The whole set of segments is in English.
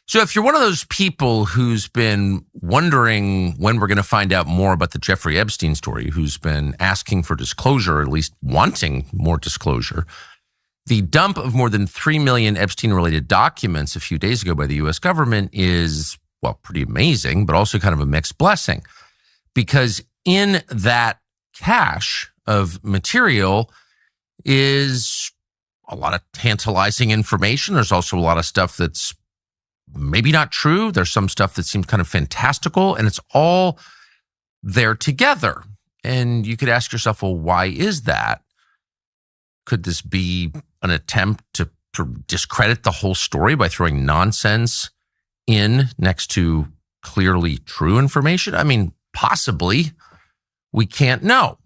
So if you're one of those people who's been wondering when we're going to find out more about the Jeffrey Epstein story, who's been asking for disclosure, or at least wanting more disclosure, the dump of more than 3 million Epstein-related documents a few days ago by the U.S. government is, well, pretty amazing, but also kind of a mixed blessing. Because in that cache of material is a lot of tantalizing information. There's also a lot of stuff that's maybe not true. There's some stuff that seems kind of fantastical, and it's all there together. And you could ask yourself, well, why is that? Could this be an attempt to discredit the whole story by throwing nonsense in next to clearly true information? I mean, possibly. We can't know.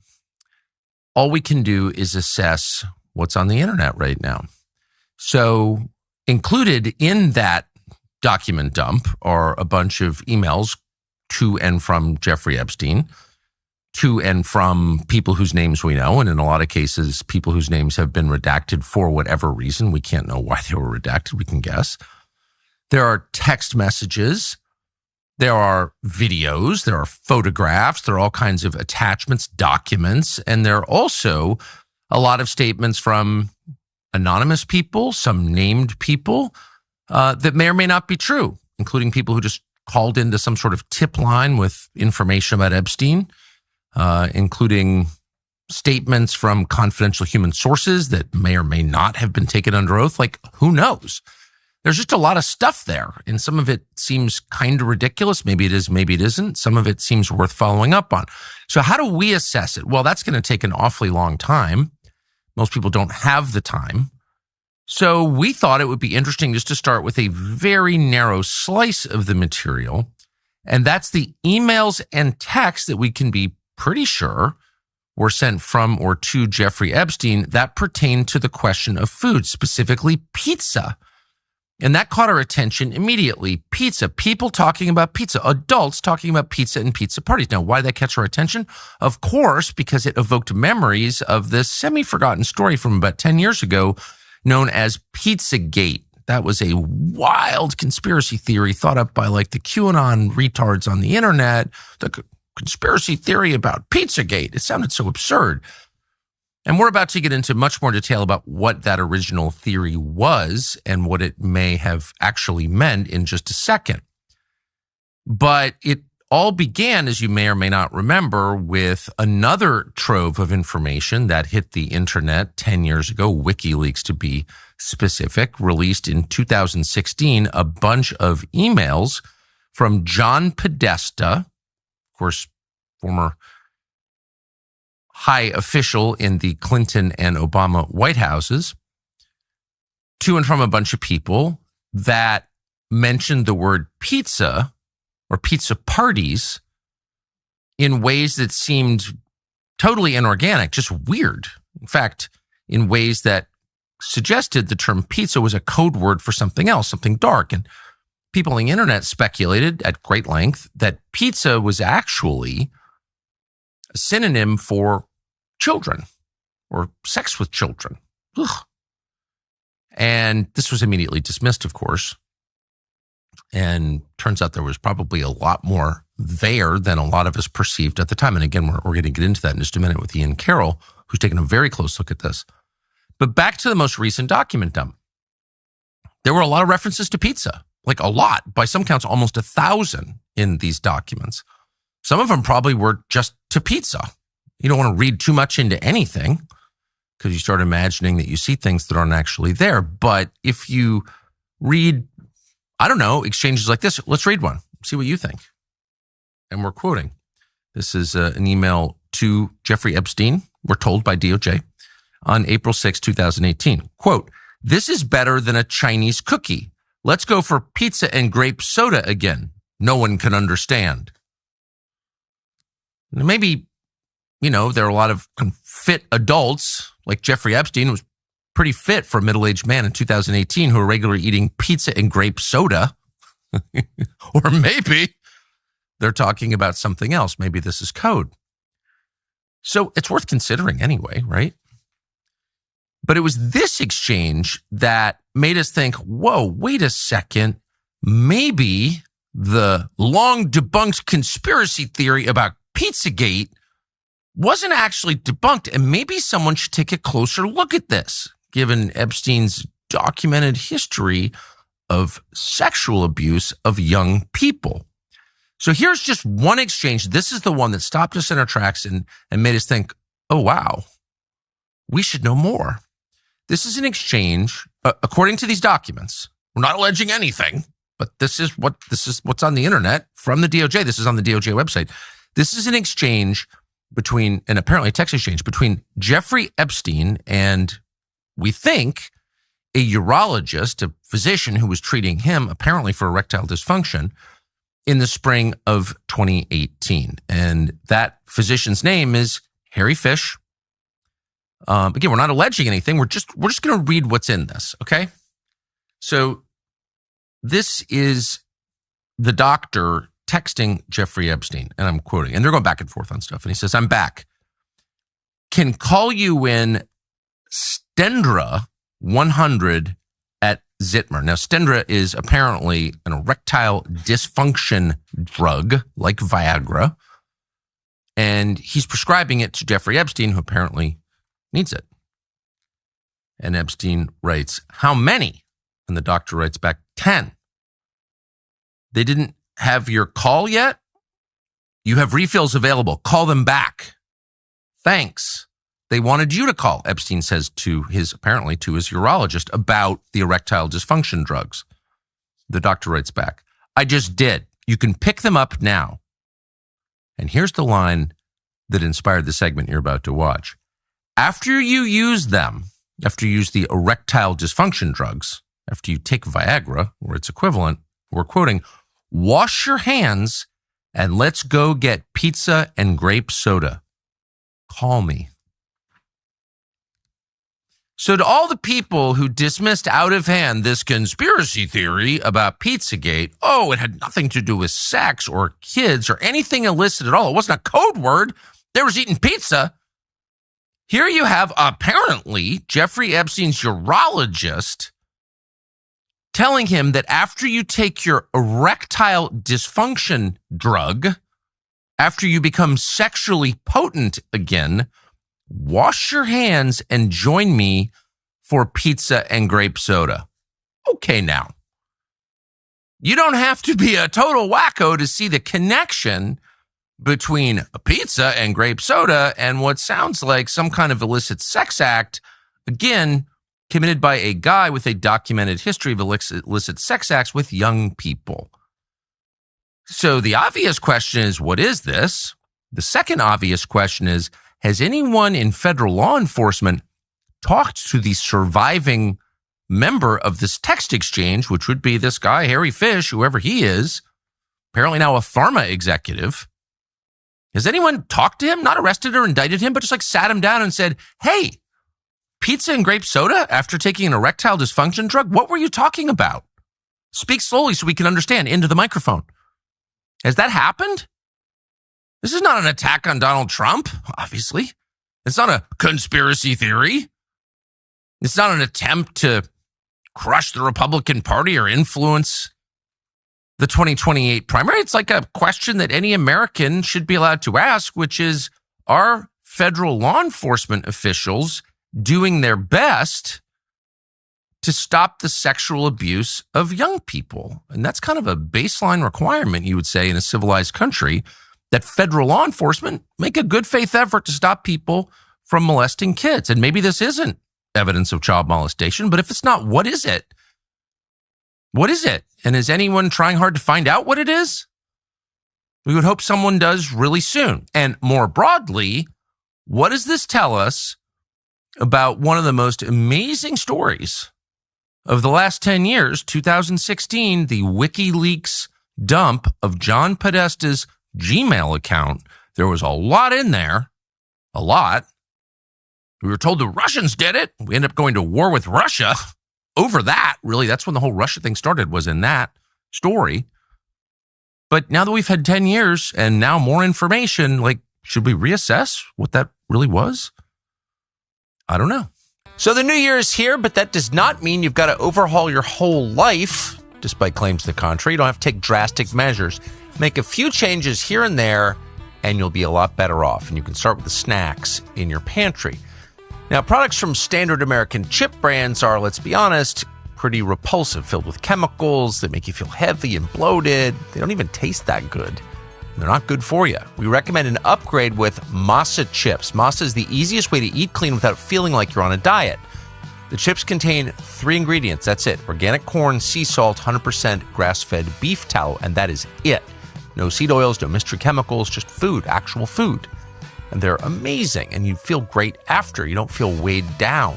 All we can do is assess what's on the internet right now. So included in that document dump are a bunch of emails to and from Jeffrey Epstein, to and from people whose names we know, and in a lot of cases, people whose names have been redacted for whatever reason. We can't know why they were redacted. We can guess. There are text messages. There are videos. There are photographs. There are all kinds of attachments, documents, and there are also a lot of statements from anonymous people, some named people, that may or may not be true, including people who just called into some sort of tip line with information about Epstein, including statements from confidential human sources that may or may not have been taken under oath. Like, who knows? There's just a lot of stuff there, and some of it seems kind of ridiculous. Maybe it is, maybe it isn't. Some of it seems worth following up on. So how do we assess it? Well, that's going to take an awfully long time. Most people don't have the time. So we thought it would be interesting just to start with a very narrow slice of the material, and that's the emails and texts that we can be pretty sure were sent from or to Jeffrey Epstein that pertain to the question of food, specifically pizza. And that caught our attention immediately. Pizza, people talking about pizza, adults talking about pizza and pizza parties. Now, why did that catch our attention? Of course, because it evoked memories of this semi-forgotten story from about 10 years ago known as Pizzagate. That was a wild conspiracy theory thought up by like the QAnon retards on the internet. The conspiracy theory about Pizzagate. It sounded so absurd. And we're about to get into much more detail about what that original theory was and what it may have actually meant in just a second. But it all began, as you may or may not remember, with another trove of information that hit the internet 10 years ago, WikiLeaks to be specific, released in 2016, a bunch of emails from John Podesta, of course, former high official in the Clinton and Obama White Houses, to and from a bunch of people that mentioned the word pizza or pizza parties in ways that seemed totally inorganic, just weird. In fact, in ways that suggested the term pizza was a code word for something else, something dark. And people on the internet speculated at great length that pizza was actually a synonym for children or sex with children. Ugh. And this was immediately dismissed, of course. And turns out there was probably a lot more there than a lot of us perceived at the time. And again, we're going to get into that in just a minute with Ian Carroll, who's taken a very close look at this. But back to the most recent document dump. There were a lot of references to pizza, like a lot, by some counts, almost 1,000 in these documents. Some of them probably were just to pizza. You don't want to read too much into anything because you start imagining that you see things that aren't actually there. But if you read, I don't know, exchanges like this, let's read one, see what you think. And we're quoting. This is an email to Jeffrey Epstein, we're told by DOJ, on April 6, 2018. Quote, "This is better than a Chinese cookie. Let's go for pizza and grape soda again. No one can understand." Maybe, there are a lot of fit adults, like Jeffrey Epstein, who was pretty fit for a middle-aged man in 2018 who are regularly eating pizza and grape soda. Or maybe they're talking about something else. Maybe this is code. So it's worth considering anyway, right? But it was this exchange that made us think, whoa, wait a second. maybe the long debunked conspiracy theory about Pizzagate wasn't actually debunked, and maybe someone should take a closer look at this, given Epstein's documented history of sexual abuse of young people. So here's just one exchange. This is the one that stopped us in our tracks and made us think, oh, wow, we should know more. This is an exchange, according to these documents. We're not alleging anything, but this is what's on the internet from the DOJ. This is on the DOJ website. This is an exchange between, and apparently a text exchange between Jeffrey Epstein and, we think, a urologist, a physician who was treating him apparently for erectile dysfunction in the spring of 2018. And that physician's name is Harry Fish. Again, we're not alleging anything. We're just going to read what's in this. Okay. So this is the doctor texting Jeffrey Epstein, and I'm quoting, and they're going back and forth on stuff. And he says, I'm back. Can call you in Stendra 100 at Zitmer. Now, Stendra is apparently an erectile dysfunction drug like Viagra, and he's prescribing it to Jeffrey Epstein, who apparently needs it. And Epstein writes, how many? And the doctor writes back, 10. They didn't have your call yet? You have refills available. Call them back. Thanks. They wanted you to call, Epstein says to his urologist about the erectile dysfunction drugs. The doctor writes back, I just did. You can pick them up now. And here's the line that inspired the segment you're about to watch. After you use them, after you use the erectile dysfunction drugs, after you take Viagra or its equivalent, we're quoting, wash your hands and let's go get pizza and grape soda. Call me. So to all the people who dismissed out of hand this conspiracy theory about Pizzagate, oh, it had nothing to do with sex or kids or anything illicit at all. It wasn't a code word. They were eating pizza. Here you have apparently Jeffrey Epstein's urologist telling him that after you take your erectile dysfunction drug, after you become sexually potent again, wash your hands and join me for pizza and grape soda. Okay, now, you don't have to be a total wacko to see the connection between a pizza and grape soda and what sounds like some kind of illicit sex act, again, committed by a guy with a documented history of illicit sex acts with young people. So the obvious question is, what is this? The second obvious question is, has anyone in federal law enforcement talked to the surviving member of this text exchange, which would be this guy, Harry Fish, whoever he is, apparently now a pharma executive? Has anyone talked to him, not arrested or indicted him, but just like sat him down and said, hey, pizza and grape soda after taking an erectile dysfunction drug? What were you talking about? Speak slowly so we can understand into the microphone. Has that happened? This is not an attack on Donald Trump, obviously. It's not a conspiracy theory. It's not an attempt to crush the Republican Party or influence the 2028 primary. It's like a question that any American should be allowed to ask, which is, are federal law enforcement officials doing their best to stop the sexual abuse of young people? And that's kind of a baseline requirement, you would say, in a civilized country, that federal law enforcement make a good faith effort to stop people from molesting kids. And maybe this isn't evidence of child molestation, but if it's not, what is it? What is it? And is anyone trying hard to find out what it is? We would hope someone does really soon. And more broadly, what does this tell us about one of the most amazing stories of the last 10 years, 2016, the WikiLeaks dump of John Podesta's Gmail account? There was a lot in there, a lot. We were told the Russians did it. We ended up going to war with Russia over that. Really, that's when the whole Russia thing started, was in that story. But now that we've had 10 years and now more information, like, should we reassess what that really was? I don't know. So the new year is here, but that does not mean you've got to overhaul your whole life. despite claims to the contrary. You don't have to take drastic measures. Make a few changes here and there, and you'll be a lot better off. And you can start with the snacks in your pantry. Now, products from standard American chip brands are, let's be honest, pretty repulsive, filled with chemicals that make you feel heavy and bloated. They don't even taste that good. They're not good for you. We recommend an upgrade with Masa chips. Masa is the easiest way to eat clean without feeling like you're on a diet. The chips contain 3 ingredients. That's it. Organic corn, sea salt, 100% grass-fed beef tallow, and that is it. No seed oils, no mystery chemicals, just food, actual food. And they're amazing, and you feel great after. You don't feel weighed down.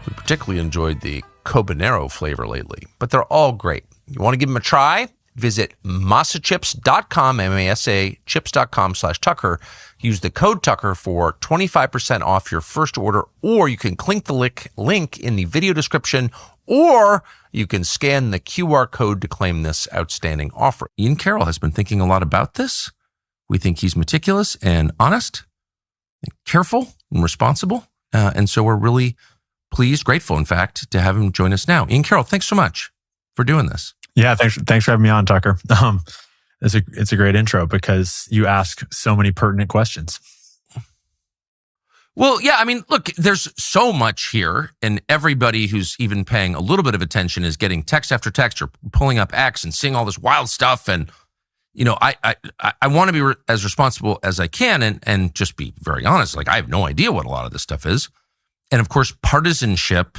We particularly enjoyed the Cobanero flavor lately, but they're all great. You want to give them a try? Visit masachips.com, M-A-S-A, chips.com/Tucker. Use the code Tucker for 25% off your first order, or you can click the link in the video description, or you can scan the QR code to claim this outstanding offer. Ian Carroll has been thinking a lot about this. We think he's meticulous and honest, and careful and responsible. And so we're really pleased, grateful, in fact, to have him join us now. Ian Carroll, thanks so much for doing this. Yeah, thanks for having me on, Tucker. It's a great intro because you ask so many pertinent questions. Well, yeah, I mean, look, there's so much here, and everybody who's even paying a little bit of attention is getting text after text or pulling up X and seeing all this wild stuff. And, you know, I want to be as responsible as I can and just be very honest. Like, I have no idea what a lot of this stuff is. And of course, partisanship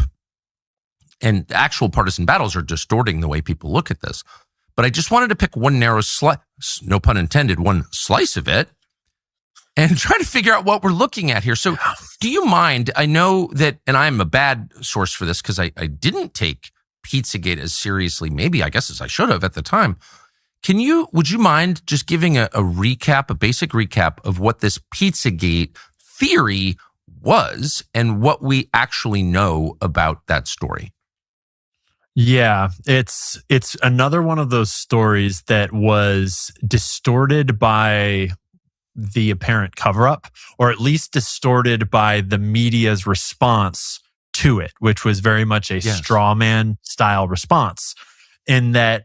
and actual partisan battles are distorting the way people look at this. But I just wanted to pick one narrow slice, no pun intended, one slice of it, and try to figure out what we're looking at here. So do you mind, I know that, and I'm a bad source for this because I didn't take Pizzagate as seriously, maybe I guess as I should have at the time. Would you mind just giving a recap, a basic recap of what this Pizzagate theory was and what we actually know about that story? Yeah, it's another one of those stories that was distorted by the apparent cover-up, or at least distorted by the media's response to it, which was very much a straw man style response, in that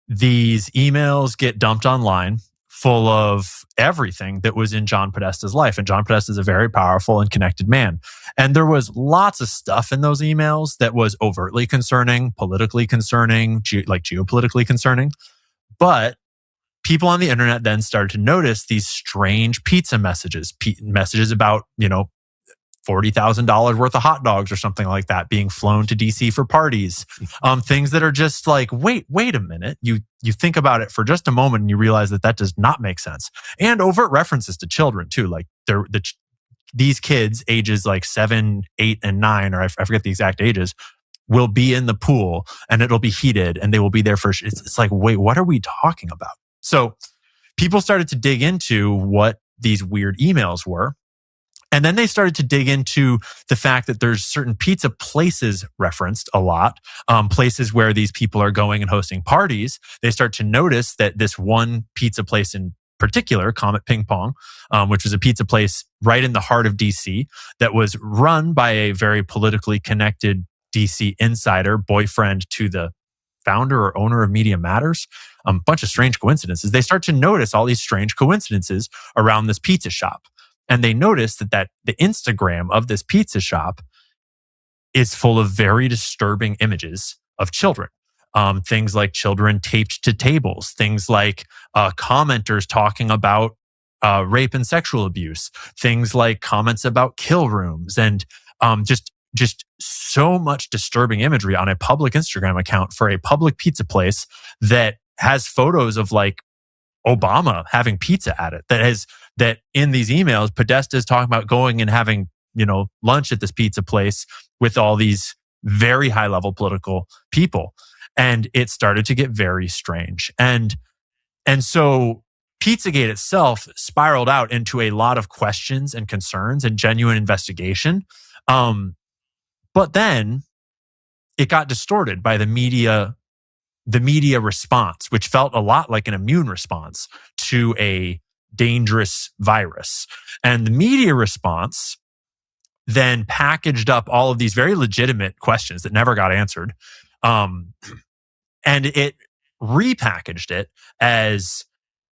these emails get dumped online full of everything that was in John Podesta's life. And John Podesta is a very powerful and connected man. And there was lots of stuff in those emails that was overtly concerning, politically concerning, geopolitically concerning. But people on the internet then started to notice these strange pizza messages, messages about, $40,000 worth of hot dogs or something like that being flown to DC for parties. Things that are just like, wait a minute. You think about it for just a moment and you realize that does not make sense. And overt references to children too. Like these kids ages like 7, 8, and 9, or I forget the exact ages, will be in the pool and it'll be heated and they will be there for, it's like, wait, what are we talking about? So people started to dig into what these weird emails were. And then they started to dig into the fact that there's certain pizza places referenced a lot, places where these people are going and hosting parties. They start to notice that this one pizza place in particular, Comet Ping Pong, which was a pizza place right in the heart of DC that was run by a very politically connected DC insider, boyfriend to the founder or owner of Media Matters. A bunch of strange coincidences. They start to notice all these strange coincidences around this pizza shop. And they noticed that the Instagram of this pizza shop is full of very disturbing images of children. Things like children taped to tables, things like commenters talking about rape and sexual abuse, things like comments about kill rooms, and just so much disturbing imagery on a public Instagram account for a public pizza place that has photos of like Obama having pizza at it. That in these emails, Podesta is talking about going and having, lunch at this pizza place with all these very high level political people. And it started to get very strange. And so Pizzagate itself spiraled out into a lot of questions and concerns and genuine investigation. But then it got distorted by the media response, which felt a lot like an immune response to a dangerous virus. And the media response then packaged up all of these very legitimate questions that never got answered, And it repackaged it as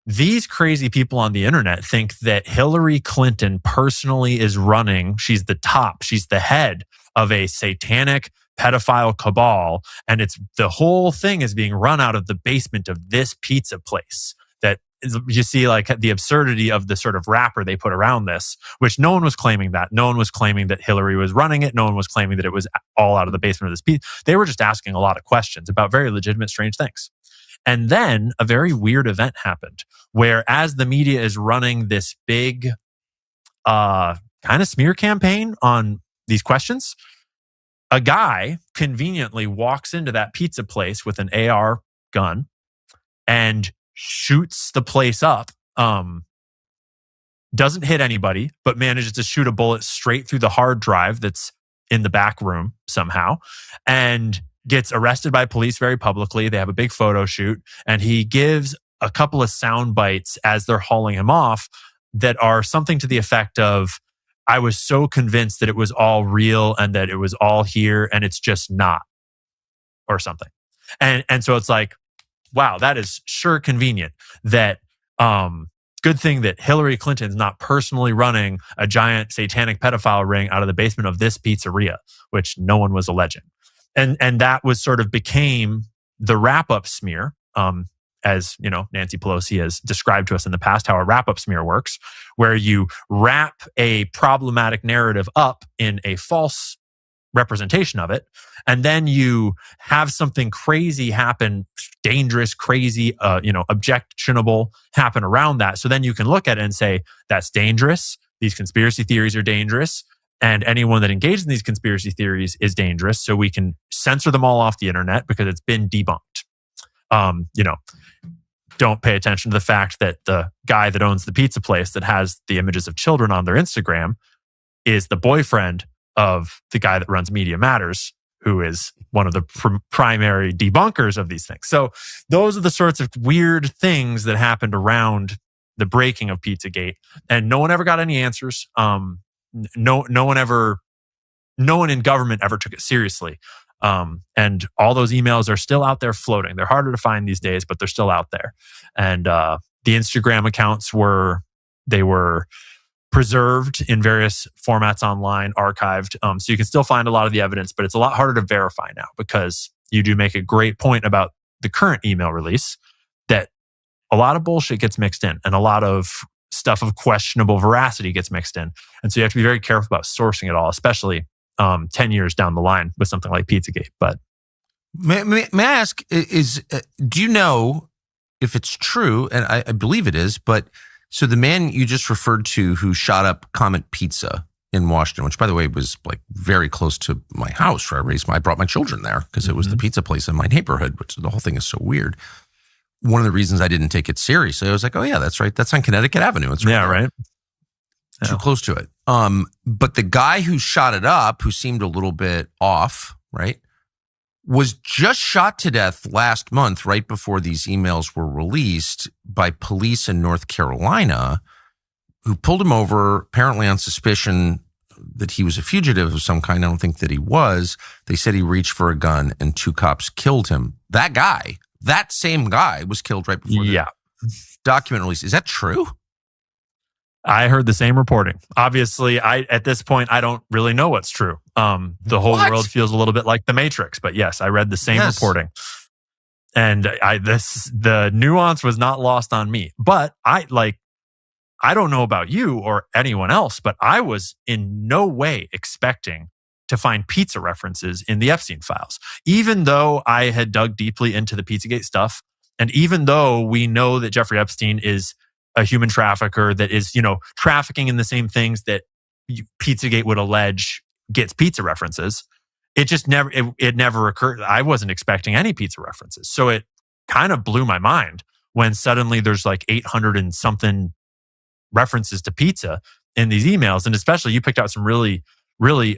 these crazy people on the internet think that Hillary Clinton personally is running. She's the top. She's the head of a satanic pedophile cabal. And the whole thing is being run out of the basement of this pizza place. That you see like the absurdity of the sort of wrapper they put around this, which no one was claiming that. No one was claiming that Hillary was running it. No one was claiming that it was all out of the basement of this pizza. They were just asking a lot of questions about very legitimate, strange things. And then a very weird event happened where, as the media is running this big kind of smear campaign on these questions, a guy conveniently walks into that pizza place with an AR gun and shoots the place up. Doesn't hit anybody, but manages to shoot a bullet straight through the hard drive that's in the back room somehow, and gets arrested by police very publicly. They have a big photo shoot, and he gives a couple of sound bites as they're hauling him off that are something to the effect of, I was so convinced that it was all real and that it was all here, and it's just not, or something. And so it's like, wow, that is sure convenient that, good thing that Hillary Clinton's not personally running a giant satanic pedophile ring out of the basement of this pizzeria, which no one was alleging. And that was sort of became the wrap-up smear, as you know, Nancy Pelosi has described to us in the past how a wrap-up smear works, where you wrap a problematic narrative up in a false representation of it, and then you have something crazy happen, dangerous, crazy, objectionable happen around that. So then you can look at it and say, that's dangerous. These conspiracy theories are dangerous. And anyone that engages in these conspiracy theories is dangerous. So we can censor them all off the internet because it's been debunked. Don't pay attention to the fact that the guy that owns the pizza place that has the images of children on their Instagram is the boyfriend of the guy that runs Media Matters, who is one of the primary debunkers of these things. So those are the sorts of weird things that happened around the breaking of Pizzagate. And no one ever got any answers. No one in government ever took it seriously. And all those emails are still out there floating. They're harder to find these days, but they're still out there. And the Instagram accounts were preserved in various formats online, archived. So you can still find a lot of the evidence, but it's a lot harder to verify now, because you do make a great point about the current email release that a lot of bullshit gets mixed in and a lot of stuff of questionable veracity gets mixed in. And so you have to be very careful about sourcing it all, especially 10 years down the line with something like Pizzagate. But may I ask, do you know if it's true? And I believe it is, but so the man you just referred to who shot up Comet Pizza in Washington, which by the way was like very close to my house where I brought my children there because it was the pizza place in my neighborhood, which the whole thing is so weird. One of the reasons I didn't take it seriously, I was like, oh yeah, that's right. That's on Connecticut Avenue. It's right. Too close to it. But the guy who shot it up, who seemed a little bit off, right, was just shot to death last month, right before these emails were released, by police in North Carolina, who pulled him over apparently on suspicion that he was a fugitive of some kind. I don't think that he was. They said he reached for a gun and two cops killed him. That same guy was killed right before the document release. Is that true? I heard the same reporting. Obviously, at this point, I don't really know what's true. The whole world feels a little bit like the Matrix, but yes, I read the same reporting. And the nuance was not lost on me. But I don't know about you or anyone else, but I was in no way expecting to find pizza references in the Epstein files. Even though I had dug deeply into the Pizzagate stuff, and even though we know that Jeffrey Epstein is a human trafficker that is, trafficking in the same things that Pizzagate would allege gets pizza references, it never occurred. I wasn't expecting any pizza references. So it kind of blew my mind when suddenly there's like 800 and something references to pizza in these emails. And especially you picked out some really, really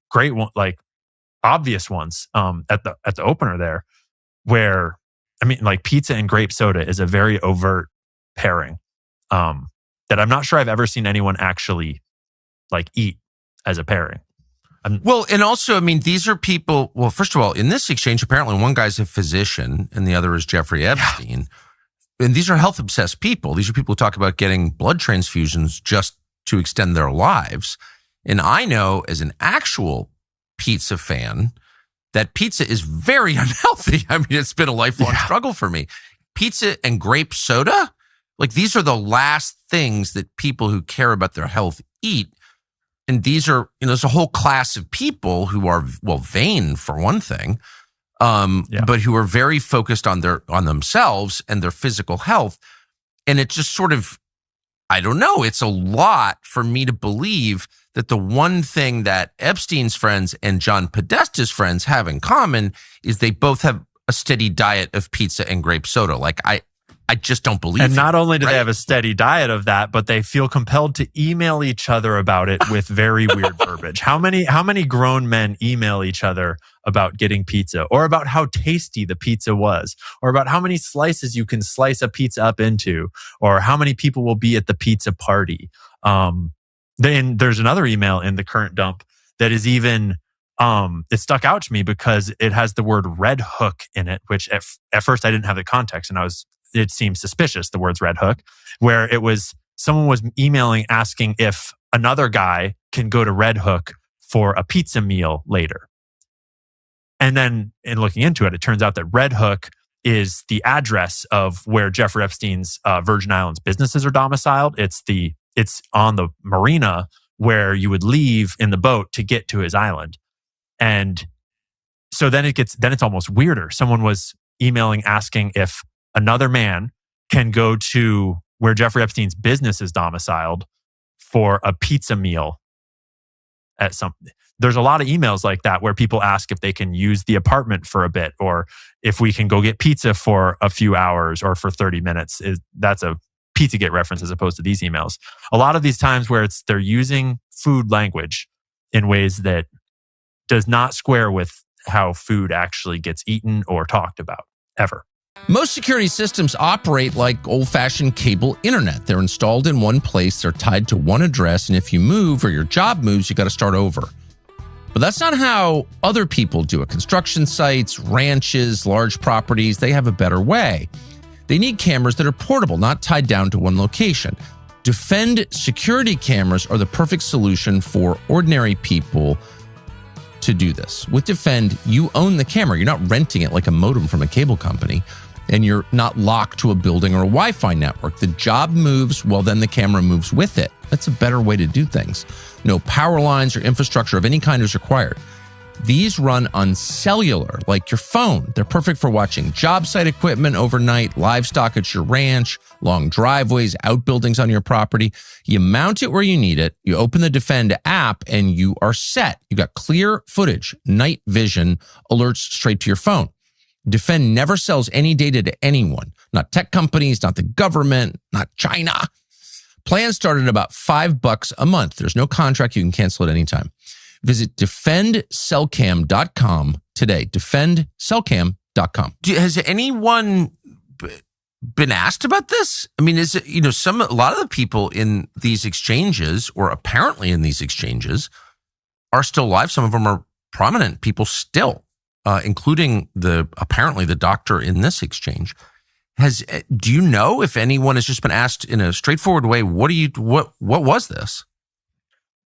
great one, like obvious ones at the opener there, where, like pizza and grape soda is a very overt pairing that I'm not sure I've ever seen anyone actually like eat as a pairing. Well, and also, I mean, these are people, well, first of all, in this exchange, apparently one guy's a physician and the other is Jeffrey Epstein. Yeah. And these are health obsessed people. These are people who talk about getting blood transfusions just to extend their lives. And I know as an actual pizza fan that pizza is very unhealthy. I mean, it's been a lifelong struggle for me. Pizza and grape soda, like these are the last things that people who care about their health eat. And these are, there's a whole class of people who are, well, vain for one thing, but who are very focused on themselves and their physical health. And it just sort of, I don't know, it's a lot for me to believe that the one thing that Epstein's friends and John Podesta's friends have in common is they both have a steady diet of pizza and grape soda. Like I just don't believe it. And not only do they have a steady diet of that, but they feel compelled to email each other about it with very weird verbiage. How many grown men email each other about getting pizza, or about how tasty the pizza was, or about how many slices you can slice a pizza up into, or how many people will be at the pizza party? Then there's another email in the current dump that is even, it stuck out to me because it has the word red hook in it, which at first I didn't have the context, and it seemed suspicious, the words red hook, where it was someone was emailing asking if another guy can go to Red Hook for a pizza meal later. And then in looking into it, it turns out that Red Hook is the address of where Jeffrey Epstein's Virgin Islands businesses are domiciled. It's on the marina where you would leave in the boat to get to his island. And so then it's almost weirder. Someone was emailing asking if another man can go to where Jeffrey Epstein's business is domiciled for a pizza meal at there's a lot of emails like that where people ask if they can use the apartment for a bit, or if we can go get pizza for a few hours or for 30 minutes. That's a Pizzagate reference as opposed to these emails. A lot of these times where they're using food language in ways that does not square with how food actually gets eaten or talked about ever. Most security systems operate like old-fashioned cable internet. They're installed in one place, they're tied to one address, and if you move or your job moves, you got to start over. But that's not how other people do it. Construction sites, ranches, large properties, they have a better way. They need cameras that are portable, not tied down to one location. Defend security cameras are the perfect solution for ordinary people to do this. With Defend, you own the camera. You're not renting it like a modem from a cable company, and you're not locked to a building or a Wi-Fi network. The job moves, well, then the camera moves with it. That's a better way to do things. No power lines or infrastructure of any kind is required. These run on cellular, like your phone. They're perfect for watching job site equipment overnight, livestock at your ranch, long driveways, outbuildings on your property. You mount it where you need it. You open the Defend app and you are set. You got clear footage, night vision, alerts straight to your phone. Defend never sells any data to anyone, not tech companies, not the government, not China. Plans start at about $5 a month. There's no contract. You can cancel at any time. Visit defendcellcam.com today. Defendcellcam.com. Has anyone been asked about this? I mean, is it, a lot of the people in these exchanges, or apparently in these exchanges, are still alive. Some of them are prominent people still, including apparently the doctor in this exchange. Do you know if anyone has just been asked in a straightforward way, what was this?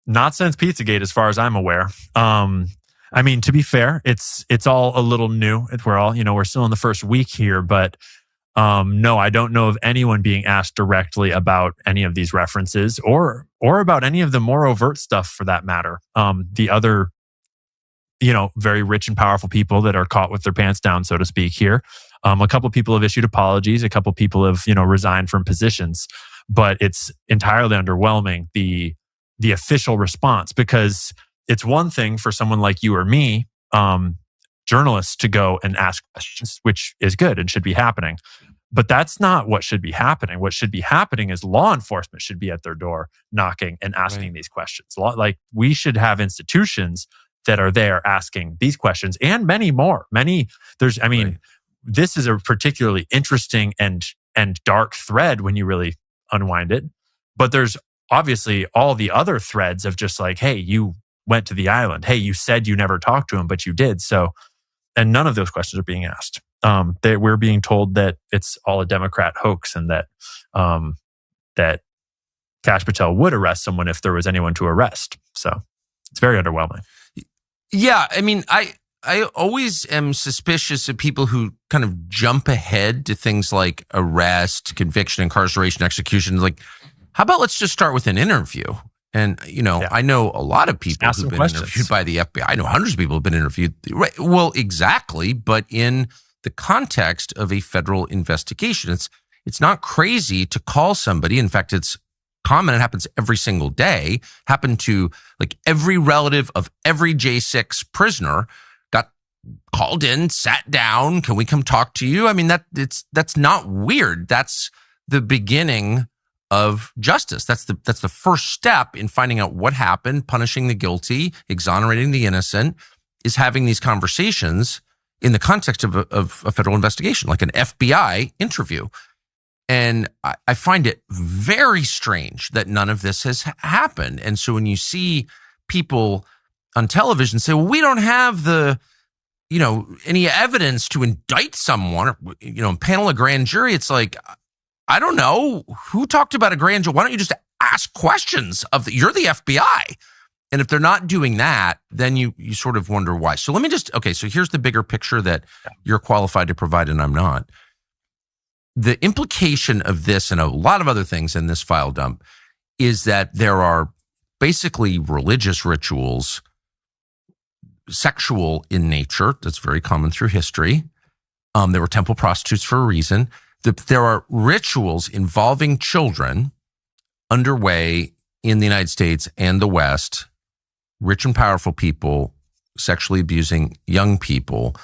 Not since Pizzagate, as far as I'm aware. I mean, to be fair, it's all a little new. We're still in the first week here, but no, I don't know of anyone being asked directly about any of these references or about any of the more overt stuff for that matter. The other, very rich and powerful people that are caught with their pants down, so to speak here. A couple of people have issued apologies. A couple of people have, resigned from positions, but it's entirely underwhelming, the official response, because it's one thing for someone like you or me, journalists, to go and ask questions, which is good and should be happening. But that's not what should be happening. What should be happening is law enforcement should be at their door knocking and asking these questions. Like, we should have institutions that are there asking these questions and many more. This is a particularly interesting and dark thread when you really unwind it. But there's obviously all the other threads of just like, hey, you went to the island? Hey, you said you never talked to him, but you did. So, and none of those questions are being asked. We're being told that it's all a Democrat hoax, and that Kash Patel would arrest someone if there was anyone to arrest. So it's very underwhelming. Yeah, I mean, I always am suspicious of people who kind of jump ahead to things like arrest, conviction, incarceration, execution. Like, how about let's just start with an interview? And, I know a lot of people who've been interviewed by the FBI. I know hundreds of people who've been interviewed. Right. Well, exactly. But in the context of a federal investigation, it's not crazy to call somebody. In fact, it's common. It happens every single day. Happened to like every relative of every J6 prisoner got called in, sat down. Can we come talk to you? I mean, that's not weird. That's the beginning of justice. That's the first step in finding out what happened, punishing the guilty, exonerating the innocent, is having these conversations in the context of a federal investigation, like an FBI interview. And I find it very strange that none of this has happened. And so when you see people on television say, well, we don't have any evidence to indict someone, or, panel a grand jury, it's like, I don't know who talked about a grand jury. Why don't you just ask questions you're the FBI? And if they're not doing that, then you sort of wonder why. So so here's the bigger picture that you're qualified to provide and I'm not. The implication of this and a lot of other things in this file dump is that there are basically religious rituals, sexual in nature. That's very common through history. There were temple prostitutes for a reason. There are rituals involving children underway in the United States and the West, rich and powerful people sexually abusing young people.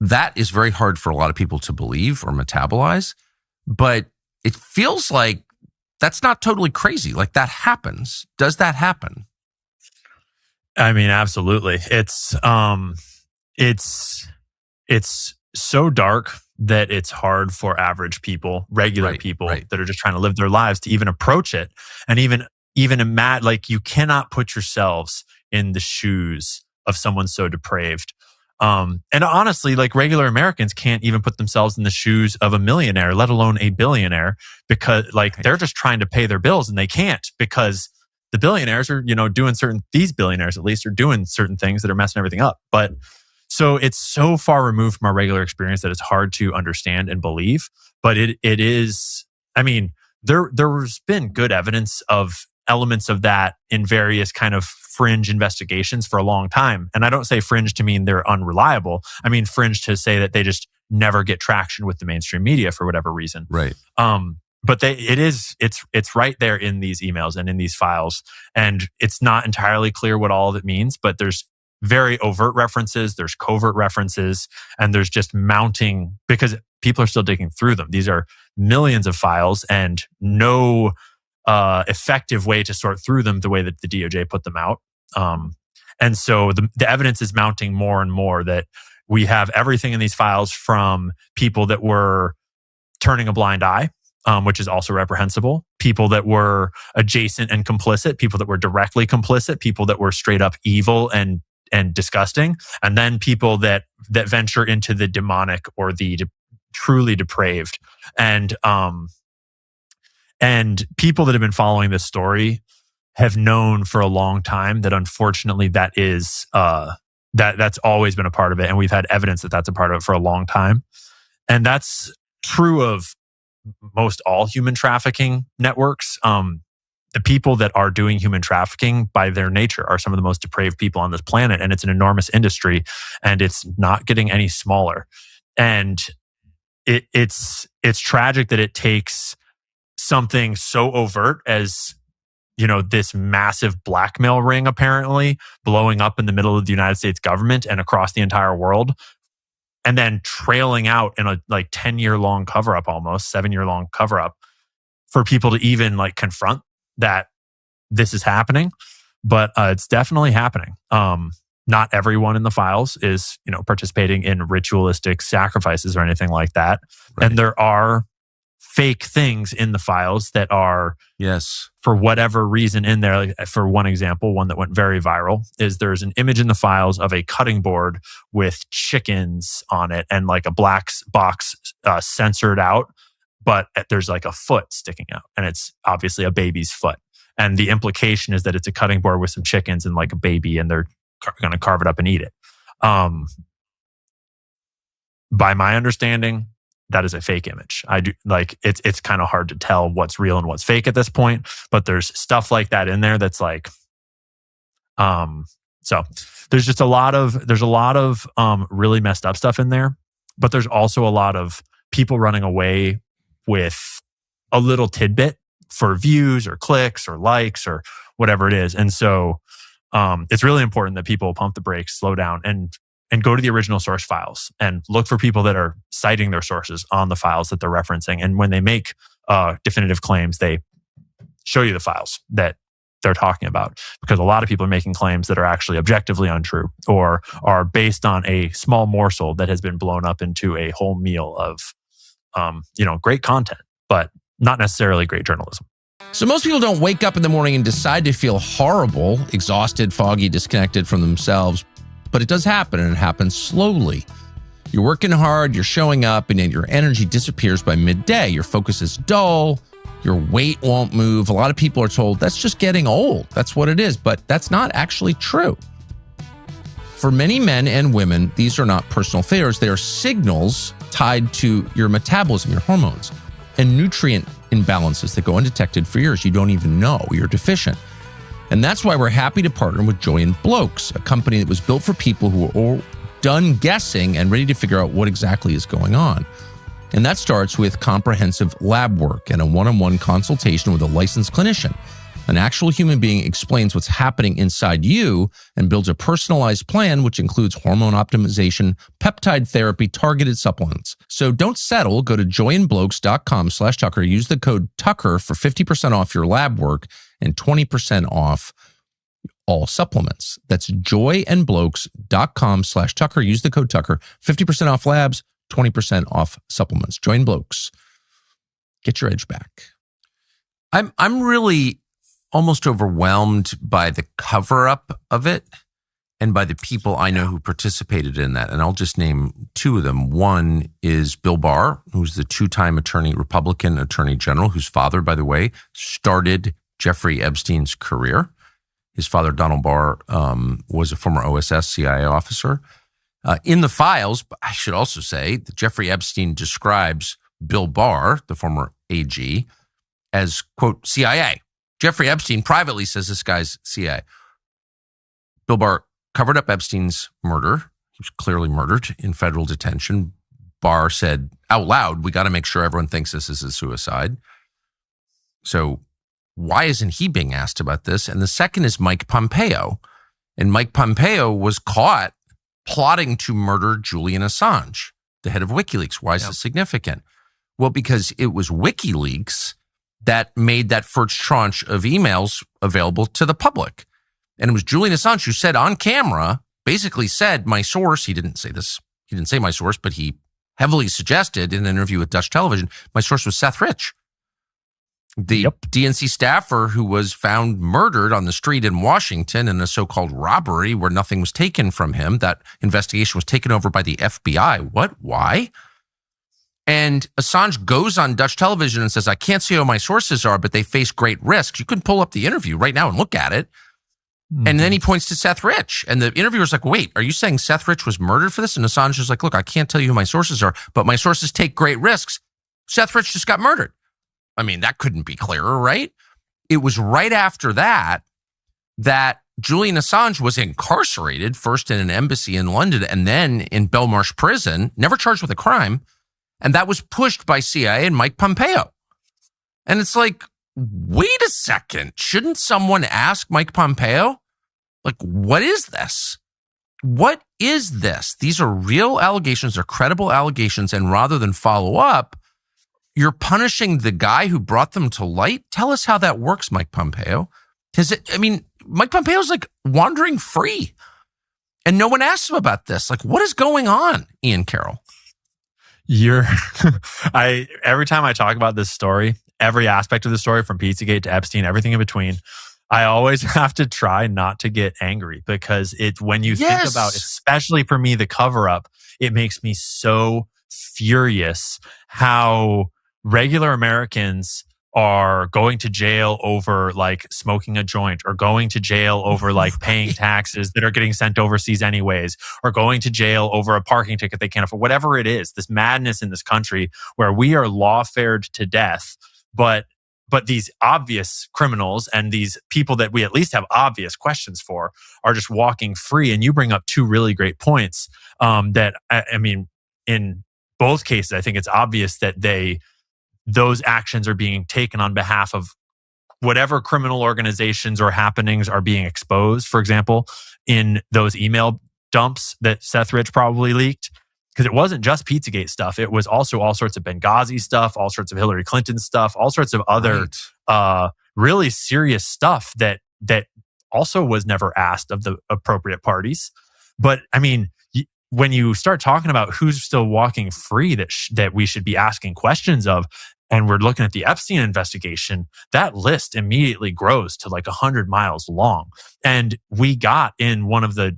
That is very hard for a lot of people to believe or metabolize, but it feels like that's not totally crazy. Like that happens. Does that happen? I mean, absolutely. It's so dark that it's hard for average people, regular people that are just trying to live their lives to even approach it. And even imagine, like, you cannot put yourselves in the shoes of someone so depraved. And honestly, like, regular Americans can't even put themselves in the shoes of a millionaire, let alone a billionaire, because they're just trying to pay their bills and they can't, because the billionaires are, these billionaires at least are doing certain things that are messing everything up. But so it's so far removed from our regular experience that it's hard to understand and believe. But it is, I mean, there's been good evidence of elements of that in various kind of fringe investigations for a long time. And I don't say fringe to mean they're unreliable. I mean fringe to say that they just never get traction with the mainstream media for whatever reason. Right. But it's right there in these emails and in these files. And it's not entirely clear what all of it means, but there's very overt references, there's covert references, and there's just mounting, because people are still digging through them. These are millions of files and no effective way to sort through them the way that the DOJ put them out. And so the evidence is mounting more and more that we have everything in these files from people that were turning a blind eye, which is also reprehensible, people that were adjacent and complicit, people that were directly complicit, people that were straight up evil and disgusting, and then people that venture into the demonic or the truly depraved. And people that have been following this story have known for a long time that unfortunately that is that's always been a part of it, and we've had evidence that that's a part of it for a long time. And that's true of most all human trafficking networks. The people that are doing human trafficking by their nature are some of the most depraved people on this planet, and it's an enormous industry, and it's not getting any smaller. And it's tragic that it takes something so overt as, this massive blackmail ring apparently blowing up in the middle of the United States government and across the entire world, and then trailing out in a 10-year long cover-up, almost 7-year long cover-up, for people to even confront that this is happening. But it's definitely happening. Not everyone in the files is, participating in ritualistic sacrifices or anything like that. Right. And there are fake things in the files that are, yes, for whatever reason in there. Like, for one example, one that went very viral is there's an image in the files of a cutting board with chickens on it and like a black box censored out, but there's like a foot sticking out, and it's obviously a baby's foot. And the implication is that it's a cutting board with some chickens and like a baby, and they're going to carve it up and eat it. By my understanding, that is a fake image. I do like it's kind of hard to tell what's real and what's fake at this point, but there's stuff like that in there that's like, so there's just a lot of really messed up stuff in there, but there's also a lot of people running away with a little tidbit for views or clicks or likes or whatever it is. And so, it's really important that people pump the brakes, slow down, and go to the original source files and look for people that are citing their sources on the files that they're referencing. And when they make definitive claims, they show you the files that they're talking about, because a lot of people are making claims that are actually objectively untrue or are based on a small morsel that has been blown up into a whole meal of, great content, but not necessarily great journalism. So most people don't wake up in the morning and decide to feel horrible, exhausted, foggy, disconnected from themselves. But it does happen, and it happens slowly. You're working hard, you're showing up, and then your energy disappears by midday. Your focus is dull, your weight won't move. A lot of people are told that's just getting old. That's what it is, but that's not actually true. For many men and women, these are not personal failures. They are signals tied to your metabolism, your hormones, and nutrient imbalances that go undetected for years. You don't even know you're deficient. And that's why we're happy to partner with Joy and Blokes, a company that was built for people who are all done guessing and ready to figure out what exactly is going on. And that starts with comprehensive lab work and a one-on-one consultation with a licensed clinician. An actual human being explains what's happening inside you and builds a personalized plan, which includes hormone optimization, peptide therapy, targeted supplements. So don't settle. Go to joyandblokes.com/Tucker. Use the code Tucker for 50% off your lab work and 20% off all supplements. That's joyandblokes.com/Tucker. Use the code Tucker. 50% off labs, 20% off supplements. Join Blokes. Get your edge back. I'm really almost overwhelmed by the cover-up of it and by the people I know who participated in that. And I'll just name two of them. One is Bill Barr, who's the two-time Republican Attorney General, whose father, by the way, started Jeffrey Epstein's career. His father, Donald Barr, was a former OSS CIA officer. In the files, I should also say that Jeffrey Epstein describes Bill Barr, the former AG, as, quote, CIA. Jeffrey Epstein privately says this guy's CIA. Bill Barr covered up Epstein's murder. He was clearly murdered in federal detention. Barr said out loud, we got to make sure everyone thinks this is a suicide. So why isn't he being asked about this? And the second is Mike Pompeo. And Mike Pompeo was caught plotting to murder Julian Assange, the head of WikiLeaks. Why is this significant? Well, because it was WikiLeaks that made that first tranche of emails available to the public. And it was Julian Assange who said on camera, basically said, my source, he didn't say this, he didn't say my source, but he heavily suggested in an interview with Dutch television, my source was Seth Rich, the DNC staffer who was found murdered on the street in Washington in a so-called robbery where nothing was taken from him. That investigation was taken over by the FBI. What? Why? And Assange goes on Dutch television and says, I can't see who my sources are, but they face great risks. You can pull up the interview right now and look at it. And then he points to Seth Rich. And the interviewer's like, wait, are you saying Seth Rich was murdered for this? And Assange is like, look, I can't tell you who my sources are, but my sources take great risks. Seth Rich just got murdered. I mean, that couldn't be clearer, right? It was right after that Julian Assange was incarcerated, first in an embassy in London and then in Belmarsh prison, never charged with a crime. And that was pushed by CIA and Mike Pompeo. And it's like, wait a second. Shouldn't someone ask Mike Pompeo? Like, what is this? What is this? These are real allegations. They're credible allegations. And rather than follow up, you're punishing the guy who brought them to light. Tell us how that works, Mike Pompeo. Mike Pompeo's like wandering free. And no one asks him about this. Like, what is going on, Ian Carroll? Every time I talk about this story, every aspect of the story from Pizzagate to Epstein, everything in between, I always have to try not to get angry because when you think about, especially for me, the cover up, it makes me so furious how regular Americans are going to jail over like smoking a joint, or going to jail over like paying taxes that are getting sent overseas anyways, or going to jail over a parking ticket they can't afford, whatever it is, this madness in this country where we are lawfared to death, but these obvious criminals and these people that we at least have obvious questions for are just walking free. And you bring up two really great points that, I mean, in both cases, I think it's obvious that those actions are being taken on behalf of whatever criminal organizations or happenings are being exposed. For example, in those email dumps that Seth Rich probably leaked, because it wasn't just Pizzagate stuff. It was also all sorts of Benghazi stuff, all sorts of Hillary Clinton stuff, all sorts of other really serious stuff that also was never asked of the appropriate parties. But I mean, when you start talking about who's still walking free that we should be asking questions of, and we're looking at the Epstein investigation, that list immediately grows to like 100 miles long. And we got in one of the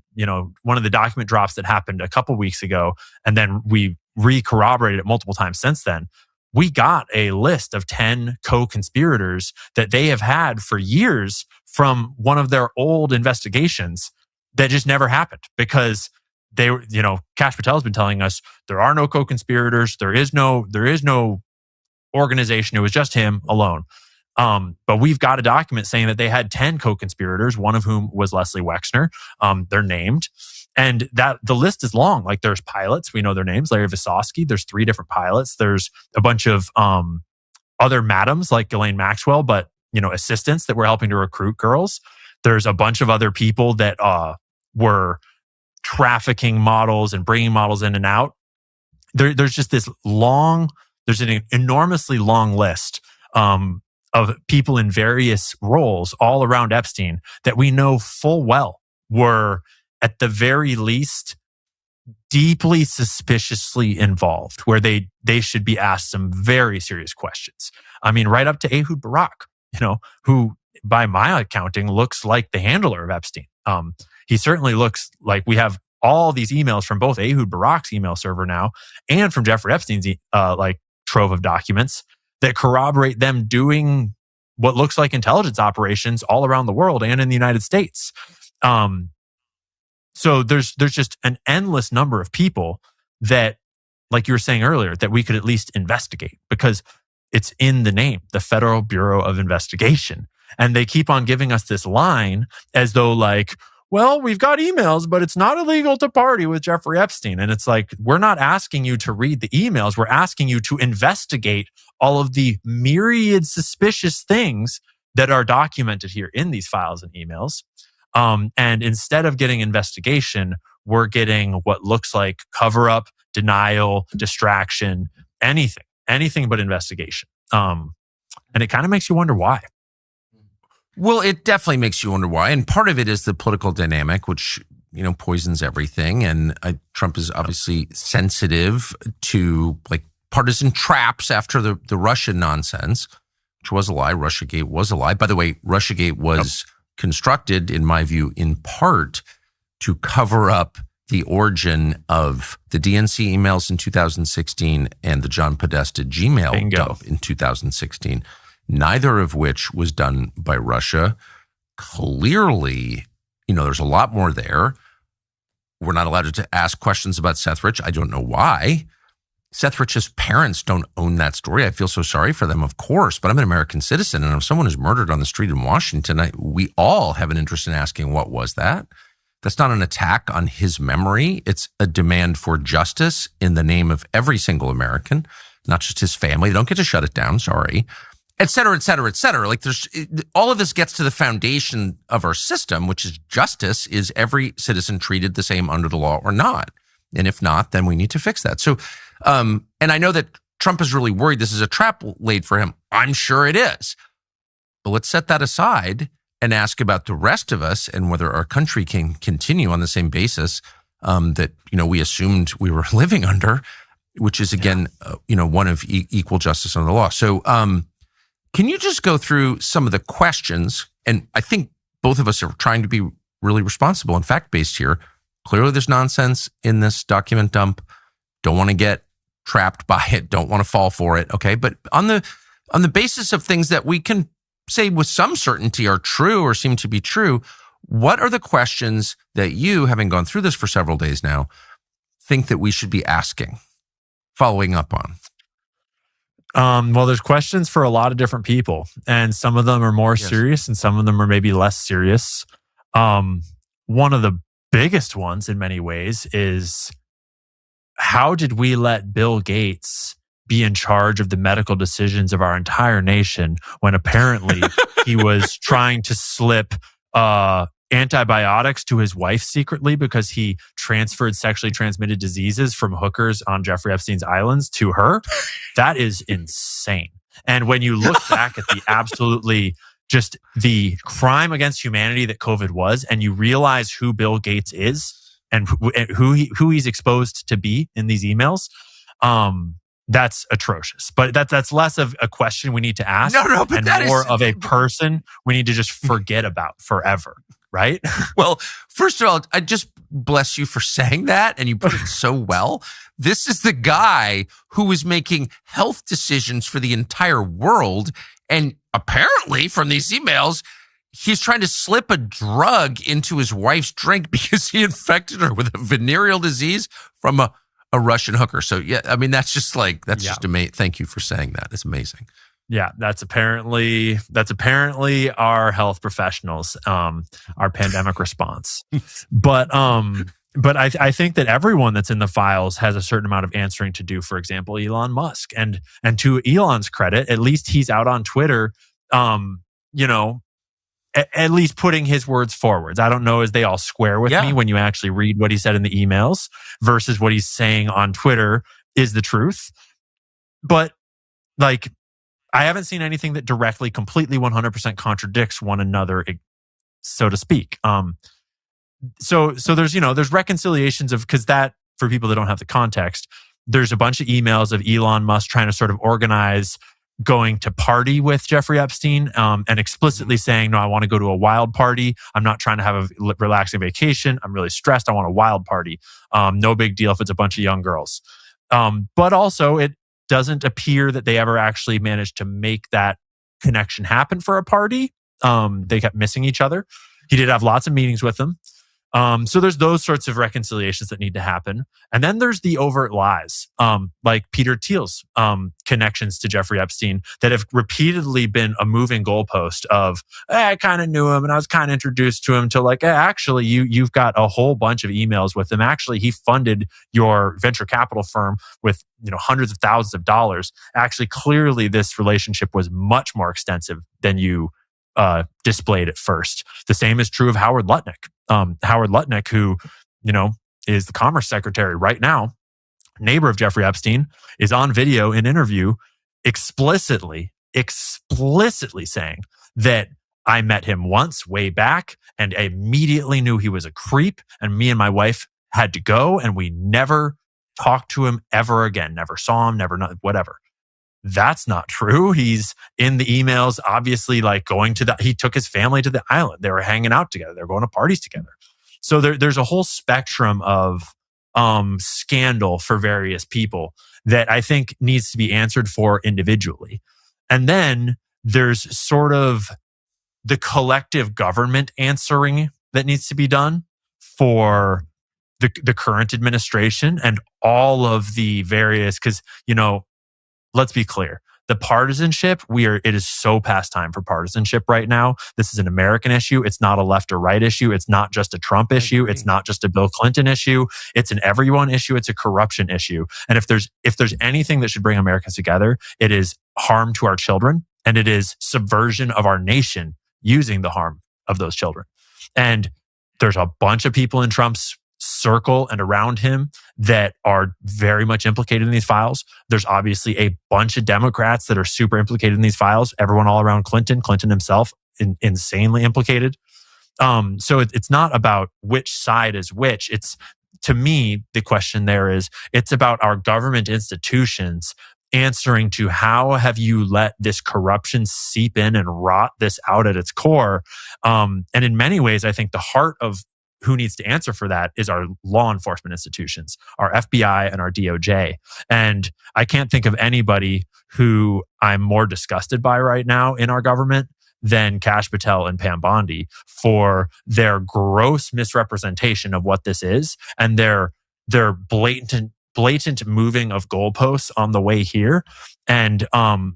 document drops that happened a couple weeks ago, and then we re-corroborated it multiple times since then. We got a list of 10 co-conspirators that they have had for years from one of their old investigations that just never happened because they were, Kash Patel has been telling us there are no co-conspirators. There is no organization. It was just him alone. But we've got a document saying that they had 10 co-conspirators, one of whom was Leslie Wexner. They're named. And that the list is long. Like there's pilots. We know their names. Larry Visosky. There's 3 different pilots. There's a bunch of other madams like Ghislaine Maxwell, but assistants that were helping to recruit girls. There's a bunch of other people that were trafficking models and bringing models in and out. There's just this there's an enormously long list of people in various roles all around Epstein that we know full well were at the very least deeply suspiciously involved, where they should be asked some very serious questions. I mean, right up to Ehud Barak, who by my accounting looks like the handler of Epstein. He certainly looks like we have all these emails from both Ehud Barak's email server now and from Jeffrey Epstein's trove of documents that corroborate them doing what looks like intelligence operations all around the world and in the United States. So there's just an endless number of people that, like you were saying earlier, that we could at least investigate because it's in the name, the Federal Bureau of Investigation. And they keep on giving us this line as though like, well, we've got emails, but it's not illegal to party with Jeffrey Epstein. And it's like, we're not asking you to read the emails. We're asking you to investigate all of the myriad suspicious things that are documented here in these files and emails. And instead of getting investigation, we're getting what looks like cover up, denial, distraction, anything but investigation. And it kind of makes you wonder why. Well, it definitely makes you wonder why. And part of it is the political dynamic, which, poisons everything. And Trump is obviously sensitive to like partisan traps after the Russia nonsense, which was a lie. Russiagate was a lie. By the way, Russiagate was constructed, in my view, in part to cover up the origin of the DNC emails in 2016 and the John Podesta Gmail dump in 2016. Neither of which was done by Russia. Clearly, there's a lot more there. We're not allowed to ask questions about Seth Rich. I don't know why. Seth Rich's parents don't own that story. I feel so sorry for them, of course, but I'm an American citizen, and if someone is murdered on the street in Washington, we all have an interest in asking, what was that? That's not an attack on his memory. It's a demand for justice in the name of every single American, not just his family. They don't get to shut it down, sorry. Et cetera, et cetera, et cetera. Like all of this gets to the foundation of our system, which is justice. Is every citizen treated the same under the law or not? And if not, then we need to fix that. So, and I know that Trump is really worried this is a trap laid for him. I'm sure it is. But let's set that aside and ask about the rest of us and whether our country can continue on the same basis that we assumed we were living under. which is again, one of equal justice under the law. So, can you just go through some of the questions? And I think both of us are trying to be really responsible and fact-based here. Clearly, there's nonsense in this document dump. Don't want to get trapped by it. Don't want to fall for it. Okay, but on the basis of things that we can say with some certainty are true or seem to be true, what are the questions that you, having gone through this for several days now, think that we should be asking, following up on? Well, there's questions for a lot of different people, and some of them are more serious and some of them are maybe less serious. One of the biggest ones in many ways is, how did we let Bill Gates be in charge of the medical decisions of our entire nation when apparently he was trying to slip antibiotics to his wife secretly because he transferred sexually transmitted diseases from hookers on Jeffrey Epstein's islands to her? That is insane. And when you look back at the absolutely just the crime against humanity that COVID was, and you realize who Bill Gates is and who he's exposed to be in these emails, that's atrocious. But that's less of a question we need to ask, but and that more is of a person we need to just forget about forever, right? Well, first of all, I just bless you for saying that, and you put it so well. This is the guy who is making health decisions for the entire world, and apparently from these emails, he's trying to slip a drug into his wife's drink because he infected her with a venereal disease from a Russian hooker. So yeah, I mean, that's just amazing. Thank you for saying that. It's amazing. Yeah, that's apparently our health professionals, our pandemic response. But I think that everyone that's in the files has a certain amount of answering to do. For example, Elon Musk, and to Elon's credit, at least he's out on Twitter, at least putting his words forwards. I don't know as they all square with me when you actually read what he said in the emails versus what he's saying on Twitter is the truth. But like, I haven't seen anything that directly, completely 100% contradicts one another, so to speak. So there's reconciliations of, because that, for people that don't have the context, there's a bunch of emails of Elon Musk trying to sort of organize going to party with Jeffrey Epstein, and explicitly saying, no, I want to go to a wild party. I'm not trying to have a relaxing vacation. I'm really stressed. I want a wild party. No big deal if it's a bunch of young girls. But also it doesn't appear that they ever actually managed to make that connection happen for a party. They kept missing each other. He did have lots of meetings with them. So there's those sorts of reconciliations that need to happen. And then there's the overt lies, like Peter Thiel's connections to Jeffrey Epstein that have repeatedly been a moving goalpost of, I kind of knew him and I was kind of introduced to him, to like, actually, you've got a whole bunch of emails with him. Actually, he funded your venture capital firm with hundreds of thousands of dollars. Actually, clearly, this relationship was much more extensive than you displayed at first. The same is true of Howard Lutnick. Howard Lutnick, who, is the Commerce Secretary right now, neighbor of Jeffrey Epstein, is on video in interview explicitly saying that I met him once way back and I immediately knew he was a creep, and me and my wife had to go, and we never talked to him ever again, never saw him, whatever. That's not true. He's in the emails, obviously, like he took his family to the island. They were hanging out together. They were going to parties together. So there's a whole spectrum of scandal for various people that I think needs to be answered for individually. And then there's sort of the collective government answering that needs to be done for the current administration and all of the various, because, let's be clear. The partisanship, it is so past time for partisanship right now. This is an American issue. It's not a left or right issue. It's not just a Trump issue. It's not just a Bill Clinton issue. It's an everyone issue. It's a corruption issue. And if there's anything that should bring Americans together, it is harm to our children, and it is subversion of our nation using the harm of those children. And there's a bunch of people in Trump's circle and around him that are very much implicated in these files. There's obviously a bunch of Democrats that are super implicated in these files. Everyone all around Clinton himself, insanely implicated. So it's not about which side is which. It's to me, the question there is, it's about our government institutions answering to how have you let this corruption seep in and rot this out at its core. And in many ways, I think the heart of who needs to answer for that is our law enforcement institutions, our FBI and our DOJ. And I can't think of anybody who I'm more disgusted by right now in our government than Kash Patel and Pam Bondi for their gross misrepresentation of what this is and their blatant moving of goalposts on the way here. And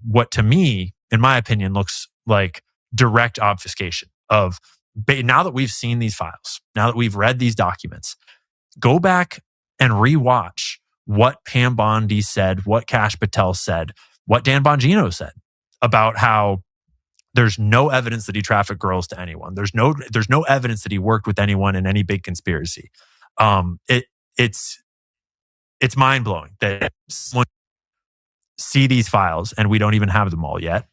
what to me, in my opinion, looks like direct obfuscation of, now that we've seen these files, now that we've read these documents, go back and rewatch what Pam Bondi said, what Kash Patel said, what Dan Bongino said about how there's no evidence that he trafficked girls to anyone. There's no evidence that he worked with anyone in any big conspiracy. It's mind-blowing that someone see these files and we don't even have them all yet.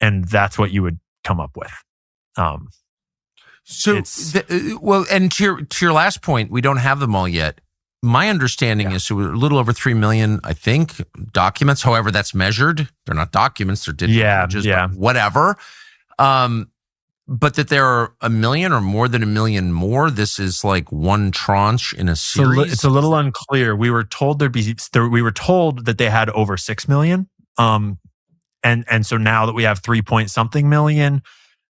And that's what you would come up with. And to your last point, we don't have them all yet. My understanding is so a little over 3 million, I think, documents. However, that's measured. They're not documents. They're digital images, but whatever. But that there are 1 million or more than 1 million more. This is like one tranche in a series. It's a little unclear. We were told that they had over 6 million. And so now that we have 3 point something million,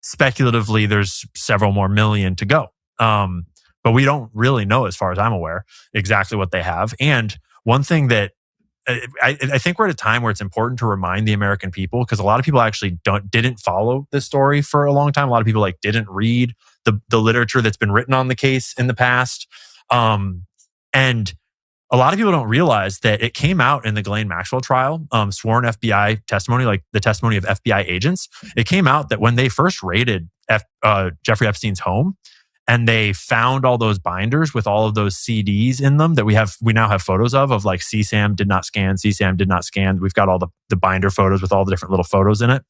speculatively, there's several more million to go. But we don't really know, as far as I'm aware, exactly what they have. And one thing that I think we're at a time where it's important to remind the American people, because a lot of people actually didn't follow this story for a long time. A lot of people didn't read the literature that's been written on the case in the past. And a lot of people don't realize that it came out in the Ghislaine Maxwell trial, sworn FBI testimony, like the testimony of FBI agents. It came out that when they first raided Jeffrey Epstein's home, and they found all those binders with all of those CDs in them that we now have photos of like CSAM did not scan, CSAM did not scan. We've got all the binder photos with all the different little photos in it.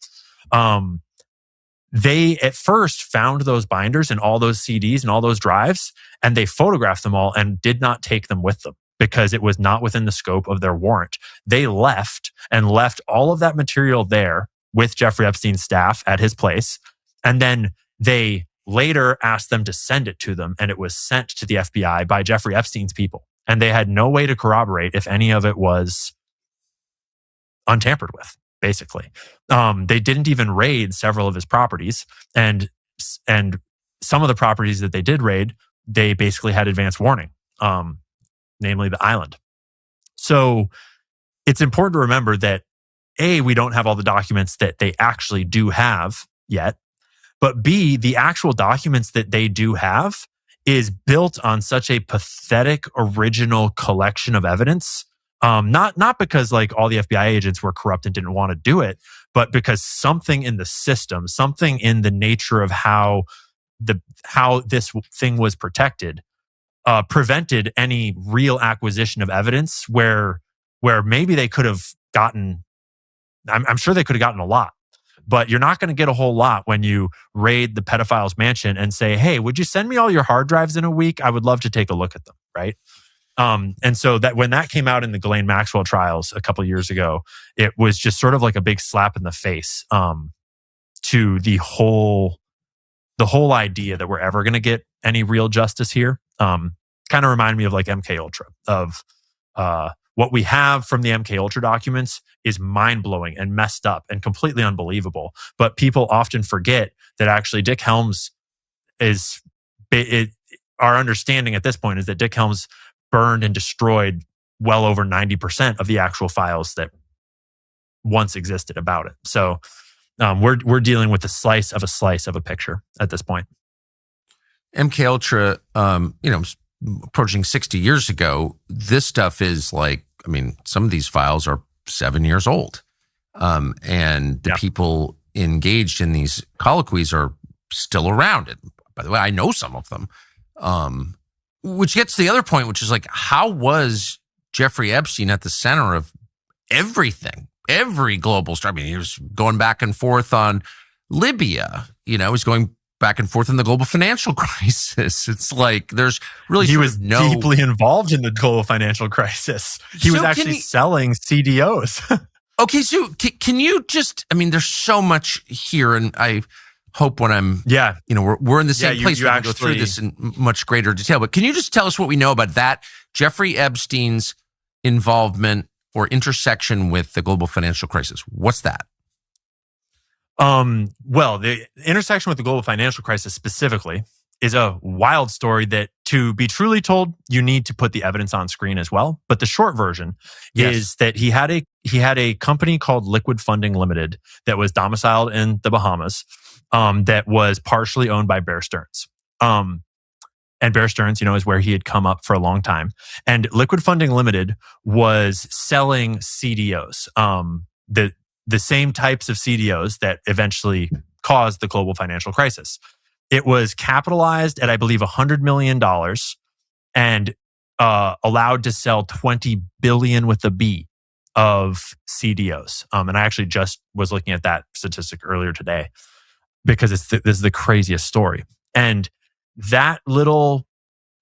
They at first found those binders and all those CDs and all those drives, and they photographed them all and did not take them with them because it was not within the scope of their warrant. They left all of that material there with Jeffrey Epstein's staff at his place. And then they later asked them to send it to them, and it was sent to the FBI by Jeffrey Epstein's people. And they had no way to corroborate if any of it was untampered with, basically. They didn't even raid several of his properties. And some of the properties that they did raid, they basically had advance warning, namely the island. So it's important to remember that A, we don't have all the documents that they actually do have yet. But B, the actual documents that they do have is built on such a pathetic original collection of evidence. Not because like all the FBI agents were corrupt and didn't want to do it, but because something in the system, something in the nature of how this thing was protected, prevented any real acquisition of evidence where maybe they could have gotten, I'm sure they could have gotten a lot. But you're not going to get a whole lot when you raid the pedophile's mansion and say, hey, would you send me all your hard drives in a week? I would love to take a look at them, right? And so that when that came out in the Ghislaine Maxwell trials a couple of years ago, it was just sort of like a big slap in the face to the whole idea that we're ever going to get any real justice here. Kind of reminded me of like MK Ultra, of what we have from the MK Ultra documents is mind-blowing and messed up and completely unbelievable. But people often forget that actually Dick Helms our understanding at this point is that Dick Helms burned and destroyed well over 90% of the actual files that once existed about it. So we're dealing with a slice of a picture at this point. MK Ultra, approaching 60 years ago, this stuff is like, some of these files are 7 years old. And the people engaged in these colloquies are still around. And by the way, I know some of them. Which gets to the other point, which is like, how was Jeffrey Epstein at the center of everything, every global story? He was going back and forth on Libya. He was going back and forth in the global financial crisis. It's like there's really he was deeply involved in the global financial crisis. He was actually selling CDOs. Okay, so can you just? I mean, there's so much here, and I hope when I'm, we're in the same place. We can go through this in much greater detail. But can you just tell us what we know about that Jeffrey Epstein's involvement or intersection with the global financial crisis? What's that? Well, the intersection with the global financial crisis specifically is a wild story that, to be truly told, you need to put the evidence on screen as well. But the short version is that he had a company called Liquid Funding Limited that was domiciled in the Bahamas, that was partially owned by Bear Stearns. And Bear Stearns, is where he had come up for a long time. And Liquid Funding Limited was selling CDOs, the same types of CDOs that eventually caused the global financial crisis. It was capitalized at, I believe, $100 million and allowed to sell 20 billion with a B of CDOs. And I actually just was looking at that statistic earlier today because this is the craziest story. And that little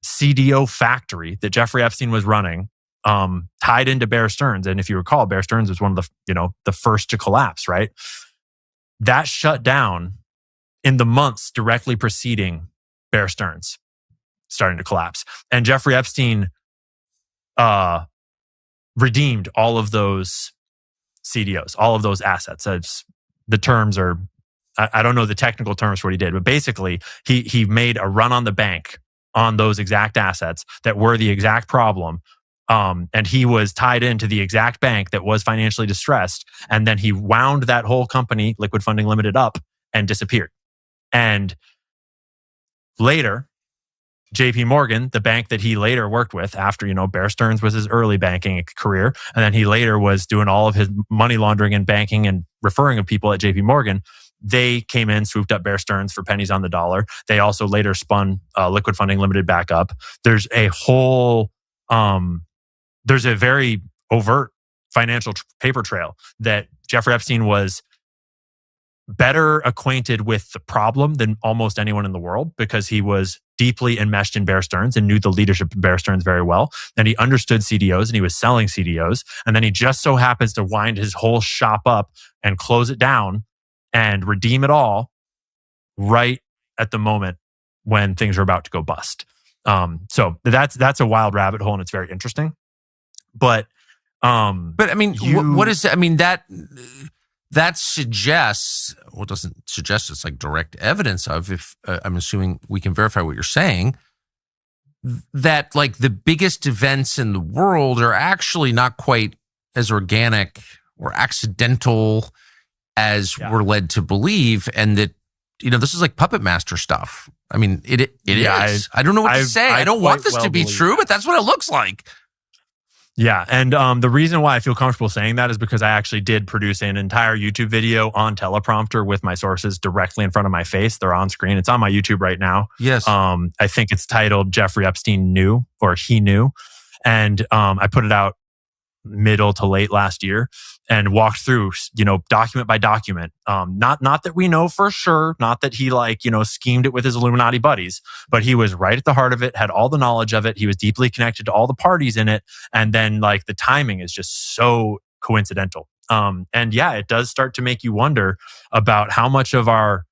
CDO factory that Jeffrey Epstein was running tied into Bear Stearns. And if you recall, Bear Stearns was one of the first to collapse, right? That shut down in the months directly preceding Bear Stearns starting to collapse. And Jeffrey Epstein redeemed all of those CDOs, all of those assets. The terms are, I don't know the technical terms for what he did, but basically he made a run on the bank on those exact assets that were the exact problem. And he was tied into the exact bank that was financially distressed. And then he wound that whole company, Liquid Funding Limited, up and disappeared. And later, JP Morgan, the bank that he later worked with after, Bear Stearns was his early banking career. And then he later was doing all of his money laundering and banking and referring of people at JP Morgan. They came in, swooped up Bear Stearns for pennies on the dollar. They also later spun Liquid Funding Limited back up. There's a whole, there's a very overt financial paper trail that Jeffrey Epstein was better acquainted with the problem than almost anyone in the world because he was deeply enmeshed in Bear Stearns and knew the leadership of Bear Stearns very well. And he understood CDOs and he was selling CDOs. And then he just so happens to wind his whole shop up and close it down and redeem it all right at the moment when things are about to go bust. So that's a wild rabbit hole and it's very interesting. But I mean, what is that? I mean, that suggests, well, it doesn't suggest it's like direct evidence of, if I'm assuming we can verify what you're saying, that like the biggest events in the world are actually not quite as organic or accidental as we're led to believe. And that, this is like puppet master stuff. I mean, it is. I don't know what to say. I don't want this to be true, but that's what it looks like. Yeah. And the reason why I feel comfortable saying that is because I actually did produce an entire YouTube video on teleprompter with my sources directly in front of my face. They're on screen. It's on my YouTube right now. Yes. I think it's titled Jeffrey Epstein Knew, or He Knew. And I put it out middle to late last year and walked through, document by document. Not that we know for sure, not that he schemed it with his Illuminati buddies, but he was right at the heart of it, had all the knowledge of it. He was deeply connected to all the parties in it. And then the timing is just so coincidental. And yeah, it does start to make you wonder about how much of our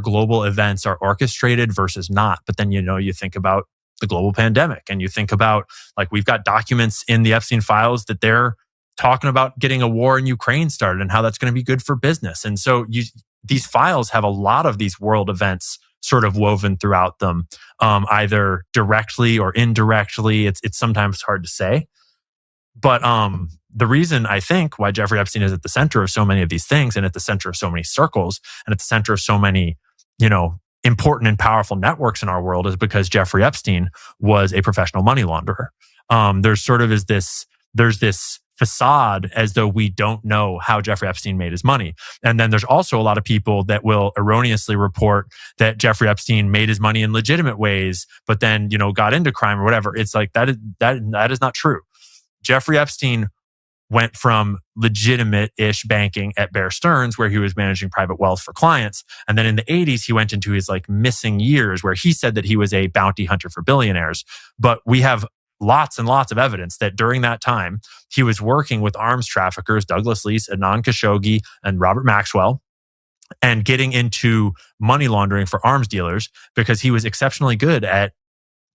global events are orchestrated versus not. But then, you think about the global pandemic and you think about we've got documents in the Epstein files that they're talking about getting a war in Ukraine started and how that's going to be good for business. And so these files have a lot of these world events sort of woven throughout them, either directly or indirectly. It's sometimes hard to say. But the reason I think why Jeffrey Epstein is at the center of so many of these things and at the center of so many circles and at the center of so many, important and powerful networks in our world is because Jeffrey Epstein was a professional money launderer. There's this facade as though we don't know how Jeffrey Epstein made his money. And then there's also a lot of people that will erroneously report that Jeffrey Epstein made his money in legitimate ways, but then, got into crime or whatever. It's that is not true. Jeffrey Epstein went from legitimate-ish banking at Bear Stearns, where he was managing private wealth for clients. And then in the 80s, he went into his like missing years where he said that he was a bounty hunter for billionaires. But we have lots and lots of evidence that during that time, he was working with arms traffickers, Douglas Leese, Anand Khashoggi, and Robert Maxwell, and getting into money laundering for arms dealers because he was exceptionally good at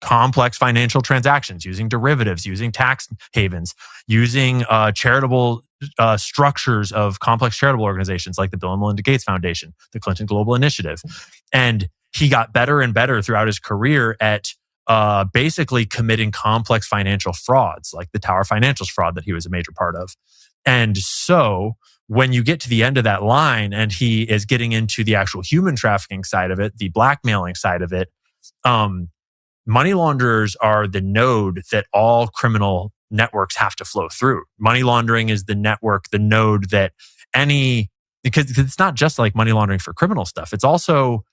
complex financial transactions, using derivatives, using tax havens, using charitable structures of complex charitable organizations like the Bill and Melinda Gates Foundation, the Clinton Global Initiative. And he got better and better throughout his career at basically committing complex financial frauds, like the Tower Financials fraud that he was a major part of. And so when you get to the end of that line and he is getting into the actual human trafficking side of it, the blackmailing side of it, money launderers are the node that all criminal networks have to flow through. Money laundering is the network, the node that because it's not just like money laundering for criminal stuff. It's also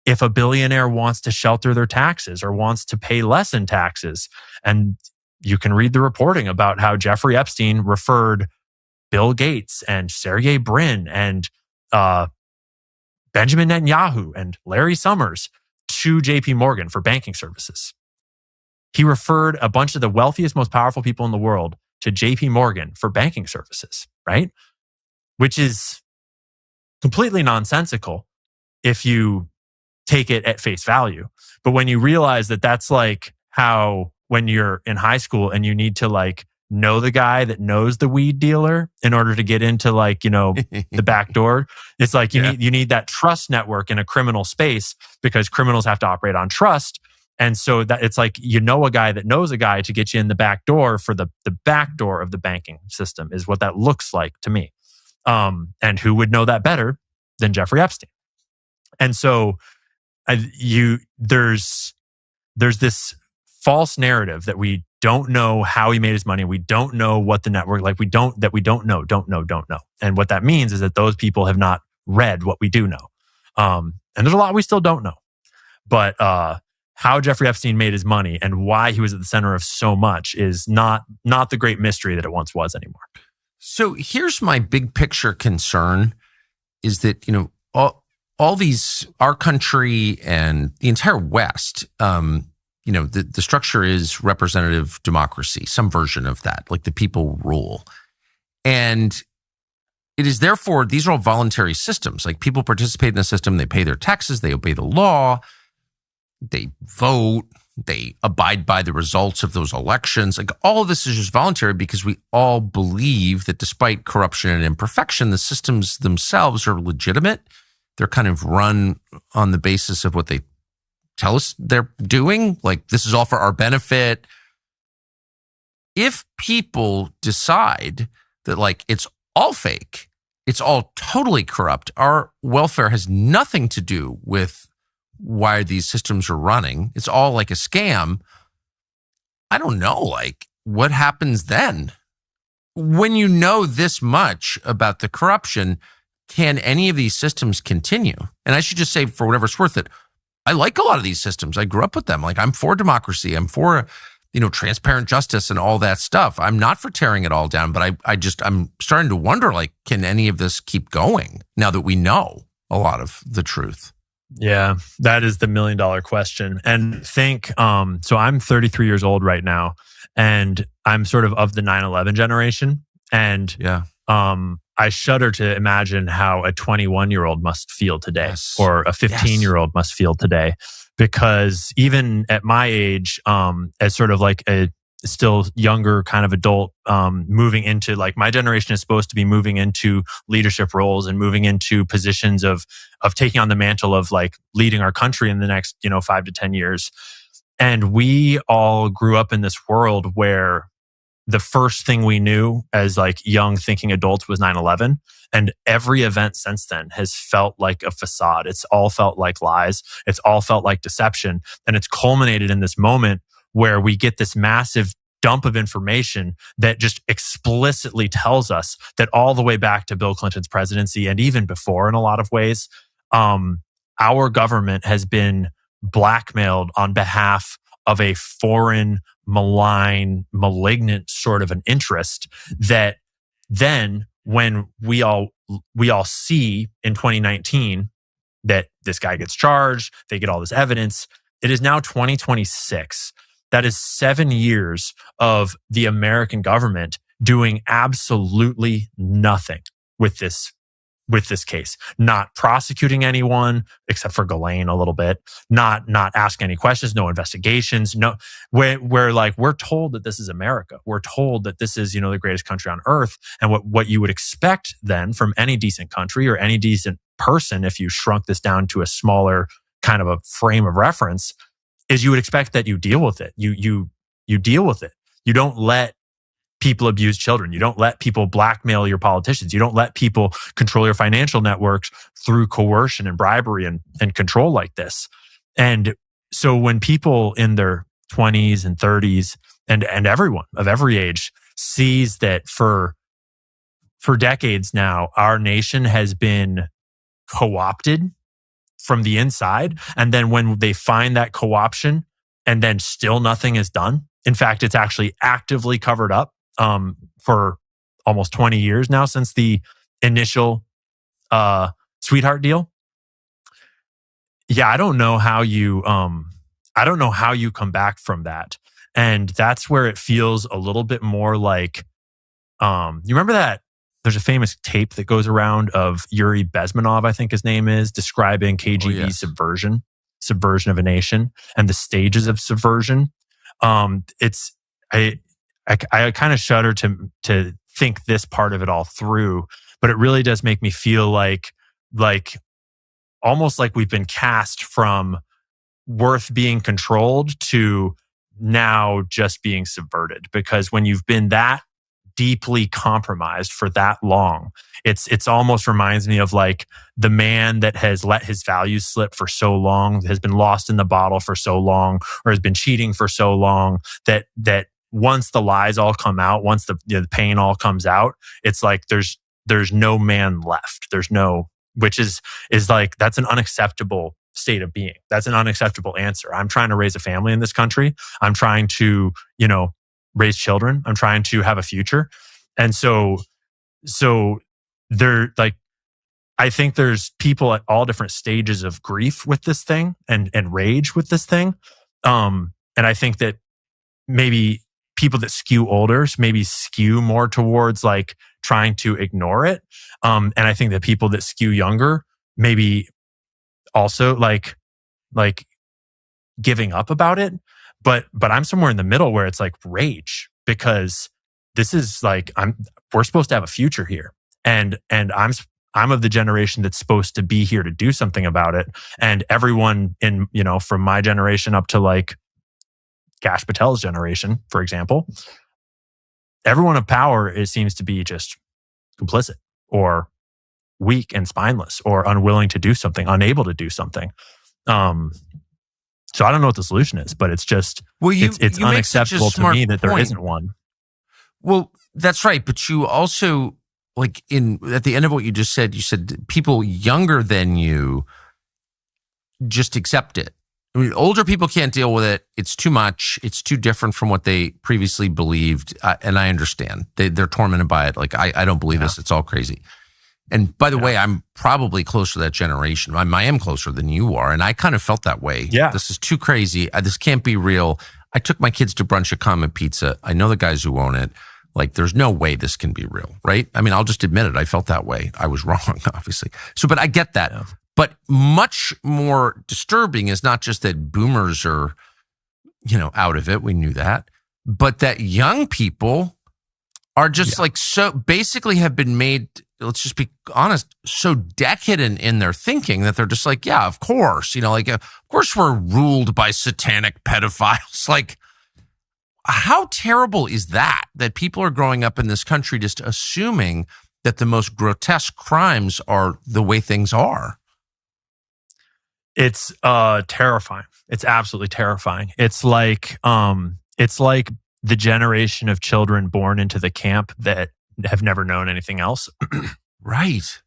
if a billionaire wants to shelter their taxes or wants to pay less in taxes. And you can read the reporting about how Jeffrey Epstein referred Bill Gates and Sergey Brin and Benjamin Netanyahu and Larry Summers to JP Morgan for banking services. He referred a bunch of the wealthiest, most powerful people in the world to JP Morgan for banking services, right? Which is completely nonsensical if you take it at face value. But when you realize that that's like how when you're in high school and you need to like know the guy that knows the weed dealer in order to get into like, the back door. It's like you need that trust network in a criminal space because criminals have to operate on trust. And so that it's like, a guy that knows a guy to get you in the back door for the back door of the banking system is what that looks like to me. And who would know that better than Jeffrey Epstein? And so there's this false narrative that we don't know how he made his money. We don't know what the network, we don't know. And what that means is that those people have not read what we do know. And there's a lot we still don't know. But how Jeffrey Epstein made his money and why he was at the center of so much is not the great mystery that it once was anymore. So here's my big picture concern is that, all these, our country and the entire West, the structure is representative democracy, some version of that, like the people rule. And it is therefore, these are all voluntary systems. Like people participate in the system, they pay their taxes, they obey the law, they vote, they abide by the results of those elections. Like all of this is just voluntary because we all believe that despite corruption and imperfection, the systems themselves are legitimate. They're kind of run on the basis of what they tell us they're doing. Like this is all for our benefit. If people decide that like it's all fake, it's all totally corrupt, our welfare has nothing to do with why these systems are running, it's all like a scam, I don't know, like what happens then? When you know this much about the corruption, can any of these systems continue? And I should just say, for whatever it's worth, it, I like a lot of these systems. I grew up with them. Like I'm for democracy. I'm for, transparent justice and all that stuff. I'm not for tearing it all down, but I'm starting to wonder, like, can any of this keep going now that we know a lot of the truth? Yeah, that is the $1 million question. And think, so I'm 33 years old right now, and I'm sort of the 9/11 generation. And I shudder to imagine how a 21-year-old must feel today, or a 15-year-old must feel today, because even at my age, as sort of like a still younger kind of adult, moving into like my generation is supposed to be moving into leadership roles and moving into positions of taking on the mantle of like leading our country in the next 5 to 10 years. And we all grew up in this world where the first thing we knew as like young thinking adults was 9/11. And every event since then has felt like a facade. It's all felt like lies. It's all felt like deception. And it's culminated in this moment where we get this massive dump of information that just explicitly tells us that all the way back to Bill Clinton's presidency and even before in a lot of ways, our government has been blackmailed on behalf of a foreign, malign, malignant sort of an interest that then when we all see in 2019 that this guy gets charged, they get all this evidence, it is now 2026. That is 7 years of the American government doing absolutely nothing with this case, not prosecuting anyone except for Ghislaine a little bit, not asking any questions, no investigations, no. We're told that this is America. We're told that this is, the greatest country on earth, and what you would expect then from any decent country or any decent person, if you shrunk this down to a smaller kind of a frame of reference, is you would expect that you deal with it. You deal with it. You don't let people abuse children. You don't let people blackmail your politicians. You don't let people control your financial networks through coercion and bribery and control like this. And so when people in their 20s and 30s and everyone of every age sees that for decades now, our nation has been co-opted from the inside. And then when they find that co-option and then still nothing is done, in fact, it's actually actively covered up for almost 20 years now since the initial sweetheart deal. Yeah, I don't know how you come back from that. And that's where it feels a little bit more like, you remember that there's a famous tape that goes around of Yuri Bezmenov, I think his name is, describing KGB subversion of a nation and the stages of subversion. I kind of shudder to think this part of it all through, but it really does make me feel like almost like we've been cast from worth being controlled to now just being subverted. Because when you've been that deeply compromised for that long, it's almost reminds me of like the man that has let his values slip for so long, has been lost in the bottle for so long, or has been cheating for so long that once the lies all come out, once the pain all comes out, it's like there's no man left. There's no, which is like, that's an unacceptable state of being. That's an unacceptable answer. I'm trying to raise a family in this country. I'm trying to, raise children. I'm trying to have a future. And so there, like, I think there's people at all different stages of grief with this thing and rage with this thing. And I think that maybe people that skew older maybe skew more towards like trying to ignore it. And I think that people that skew younger maybe also like giving up about it. But I'm somewhere in the middle where it's like rage, because this is like, we're supposed to have a future here. And I'm of the generation that's supposed to be here to do something about it. And everyone in, from my generation up to like Kash Patel's generation, for example, everyone of power, it seems to be just complicit or weak and spineless or unwilling to do something, unable to do something. So I don't know what the solution is, but it's just, it's unacceptable to me that there isn't one. Well, that's right. But you also, like at the end of what you just said, you said people younger than you just accept it. I mean, older people can't deal with it. It's too much. It's too different from what they previously believed. And I understand. They're tormented by it. Like, I don't believe this. It's all crazy. And by the way, I'm probably closer to that generation. I am closer than you are. And I kind of felt that way. Yeah. This is too crazy. This can't be real. I took my kids to brunch at Common Pizza. I know the guys who own it. Like, there's no way this can be real, right? I mean, I'll just admit it. I felt that way. I was wrong, obviously. So, but I get that. Yeah. But much more disturbing is not just that boomers are, out of it. We knew that. But that young people are just like, so basically have been made, let's just be honest, so decadent in their thinking that they're just like, yeah, of course, of course we're ruled by satanic pedophiles. Like, how terrible is that people are growing up in this country just assuming that the most grotesque crimes are the way things are? It's terrifying. It's absolutely terrifying. It's like the generation of children born into the camp that have never known anything else. Right.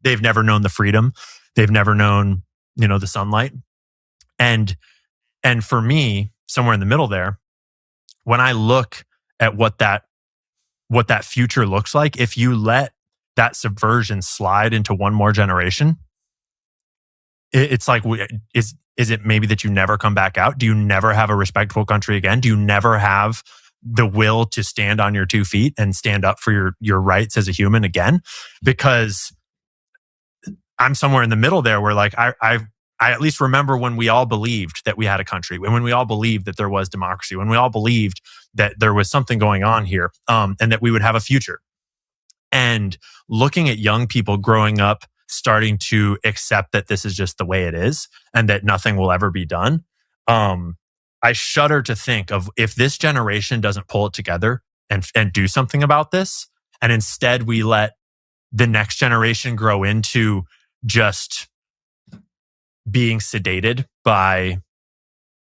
They've never known the freedom. They've never known, the sunlight. And for me, somewhere in the middle there, when I look at what that what that future looks like, if you let that subversion slide into one more generation, it's like, is it maybe that you never come back out? Do you never have a respectful country again? Do you never have the will to stand on your 2 feet and stand up for your rights as a human again? Because I'm somewhere in the middle there where like I at least remember when we all believed that we had a country, when we all believed that there was democracy, when we all believed that there was something going on here, and that we would have a future. And looking at young people growing up, starting to accept that this is just the way it is and that nothing will ever be done. I shudder to think of if this generation doesn't pull it together and do something about this, and instead we let the next generation grow into just being sedated by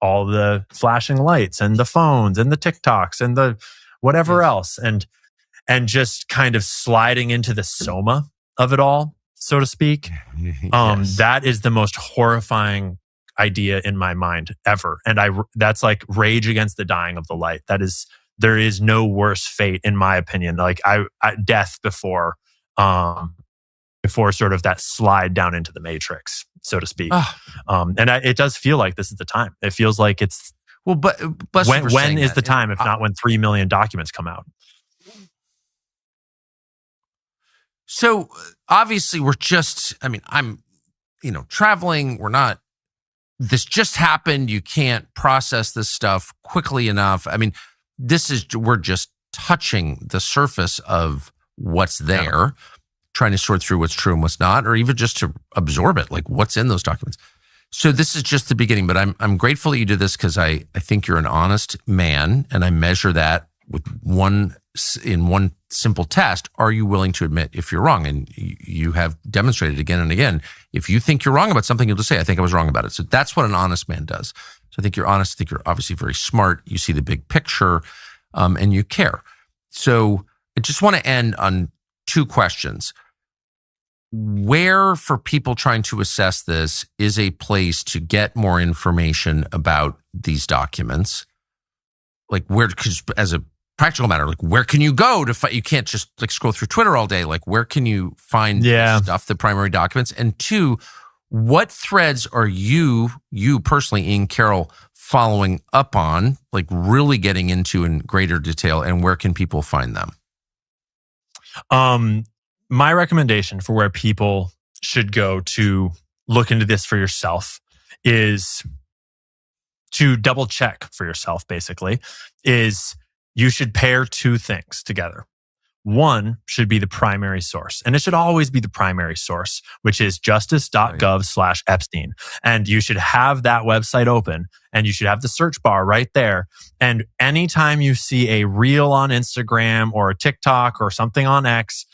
all the flashing lights and the phones and the TikToks and the whatever else, and just kind of sliding into the soma of it all, so to speak. That is the most horrifying idea in my mind ever. And that's like rage against the dying of the light. There is no worse fate, in my opinion. Like death before sort of that slide down into the matrix, so to speak. It does feel like this is the time. It feels like it's, well, but when is the time, if not when 3 million documents come out? So obviously I'm, traveling. This just happened. You can't process this stuff quickly enough. I mean, we're just touching the surface of what's there, trying to sort through what's true and what's not, or even just to absorb it, like what's in those documents. So this is just the beginning, but I'm grateful that you did this because I think you're an honest man, and I measure that with one simple test. Are you willing to admit if you're wrong? And you have demonstrated again and again. If you think you're wrong about something, you'll just say, I think I was wrong about it. So that's what an honest man does. So I think you're honest. I think you're obviously very smart. You see the big picture, and you care. So I just want to end on 2 questions. Where, for people trying to assess this, is a place to get more information about these documents? Like where, because as a practical matter, like where can you go to find? You can't just like scroll through Twitter all day. Like where can you find stuff, the primary documents? And 2, what threads are you personally, Ian Carroll, following up on, like really getting into in greater detail, and where can people find them? My recommendation for where people should go to look into this for yourself is to double check for yourself, basically, is you should pair 2 things together. One should be the primary source, and it should always be the primary source, which is justice.gov/Epstein. And you should have that website open, and you should have the search bar right there. And anytime you see a reel on Instagram or a TikTok or something on X,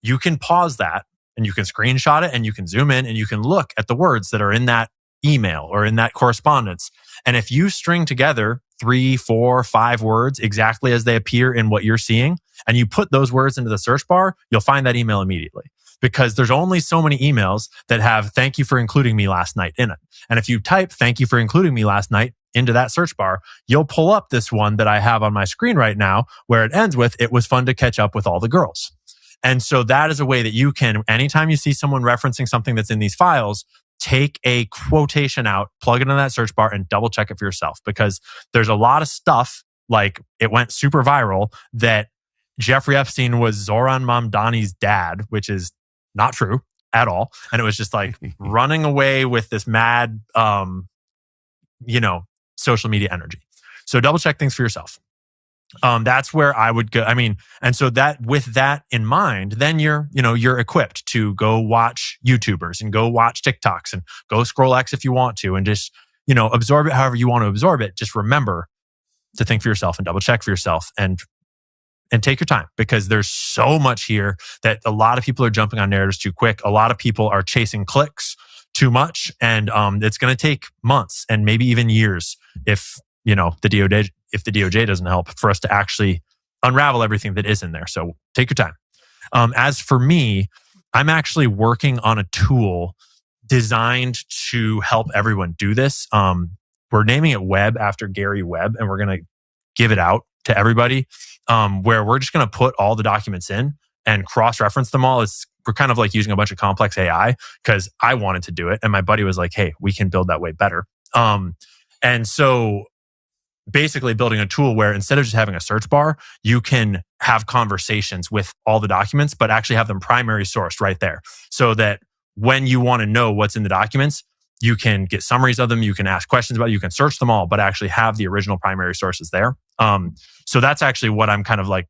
you can pause that and you can screenshot it and you can zoom in and you can look at the words that are in that email or in that correspondence. And if you string together 3, 4, 5 words exactly as they appear in what you're seeing, and you put those words into the search bar, you'll find that email immediately. Because there's only so many emails that have "thank you for including me last night" in it. And if you type "thank you for including me last night" into that search bar, you'll pull up this one that I have on my screen right now, where it ends with, "It was fun to catch up with all the girls." And so that is a way that you can, anytime you see someone referencing something that's in these files, take a quotation out, plug it in that search bar, and double check it for yourself. Because there's a lot of stuff, like it went super viral, that Jeffrey Epstein was Zoran Mamdani's dad, which is not true at all. And it was just like running away with this mad, social media energy. So double check things for yourself. That's where I would go. I mean, and so that, with that in mind, then you're equipped to go watch YouTubers and go watch TikToks and go scroll X if you want to, and just, absorb it however you want to absorb it. Just remember to think for yourself and double check for yourself, and take your time, because there's so much here that a lot of people are jumping on narratives too quick. A lot of people are chasing clicks too much, and it's going to take months and maybe even years if the DOJ doesn't help, for us to actually unravel everything that is in there. So take your time. As for me, I'm actually working on a tool designed to help everyone do this. We're naming it Webb after Gary Webb, and we're going to give it out to everybody, where we're just going to put all the documents in and cross-reference them all. We're kind of like using a bunch of complex AI because I wanted to do it. And my buddy was like, hey, we can build that way better. And so basically building a tool where instead of just having a search bar, you can have conversations with all the documents, but actually have them primary sourced right there. So that when you want to know what's in the documents, you can get summaries of them, you can ask questions about it, you can search them all, but actually have the original primary sources there. So that's actually what I'm kind of like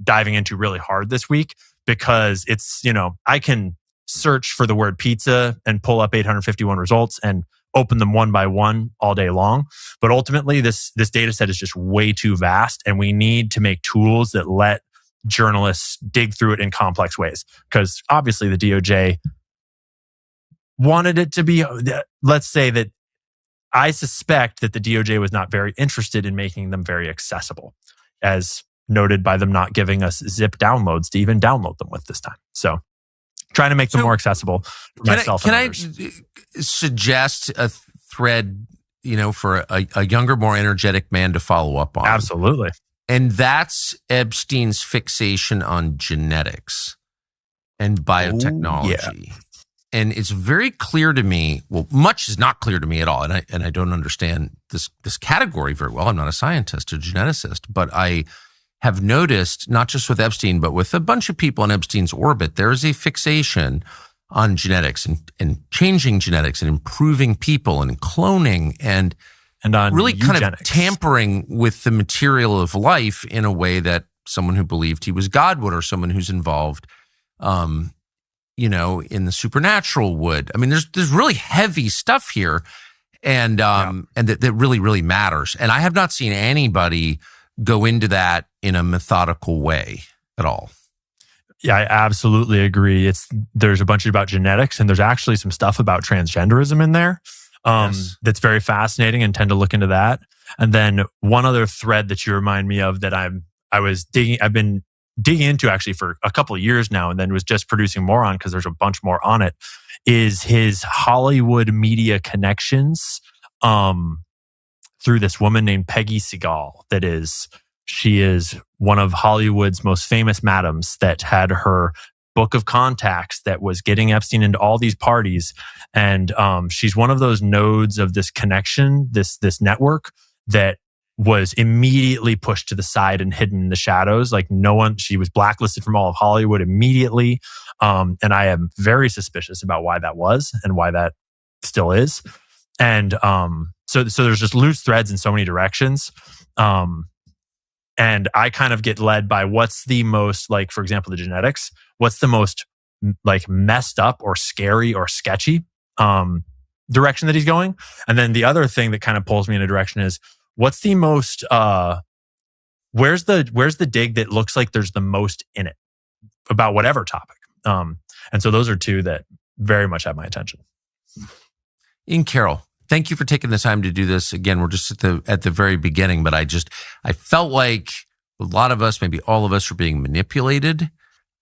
diving into really hard this week, because it's, I can search for the word pizza and pull up 851 results and open them one by one all day long. But ultimately, this data set is just way too vast, and we need to make tools that let journalists dig through it in complex ways. Because obviously the DOJ wanted it to be, let's say that I suspect that the DOJ was not very interested in making them very accessible, as noted by them not giving us zip downloads to even download them with this time. So trying to make them more accessible for myself and others. Can I suggest a thread, for a younger, more energetic man to follow up on? Absolutely. And that's Epstein's fixation on genetics and biotechnology. Yeah. And it's very clear to me, well, much is not clear to me at all. And I don't understand this category very well. I'm not a scientist, a geneticist, but I have noticed, not just with Epstein, but with a bunch of people in Epstein's orbit, there is a fixation on genetics and changing genetics and improving people and cloning and on really eugenics. Kind of tampering with the material of life in a way that someone who believed he was God would, or someone who's involved, in the supernatural would. I mean, there's really heavy stuff here, and that really, really matters. And I have not seen anybody go into that in a methodical way at all. Yeah, I absolutely agree. There's a bunch about genetics, and there's actually some stuff about transgenderism in there yes. That's very fascinating, and tend to look into that. And then one other thread that you remind me of that I've been digging into actually for a couple of years now, and then was just producing more on because there's a bunch more on it, is his Hollywood media connections through this woman named Peggy Segal. She is one of Hollywood's most famous madams that had her book of contacts that was getting Epstein into all these parties. And she's one of those nodes of this connection, this network that was immediately pushed to the side and hidden in the shadows. Like she was blacklisted from all of Hollywood immediately. And I am very suspicious about why that was and why that still is. And so there's just loose threads in so many directions. And I kind of get led by what's the most, like, for example, the genetics, what's the most like messed up or scary or sketchy direction that he's going. And then the other thing that kind of pulls me in a direction is what's the most, where's the dig that looks like there's the most in it about whatever topic. And so those are two that very much have my attention. Ian Carroll, thank you for taking the time to do this. Again, we're just at the very beginning, but I felt like a lot of us, maybe all of us, are being manipulated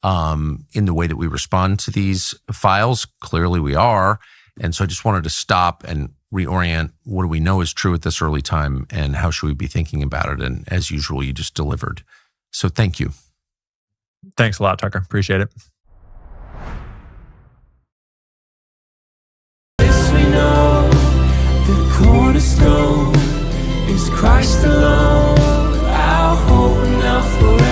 in the way that we respond to these files. Clearly we are. And so I just wanted to stop and reorient what do we know is true at this early time and how should we be thinking about it. And as usual, you just delivered. So thank you. Thanks a lot, Tucker. Appreciate it. Yes, we know the cornerstone is Christ alone, our hope now forever.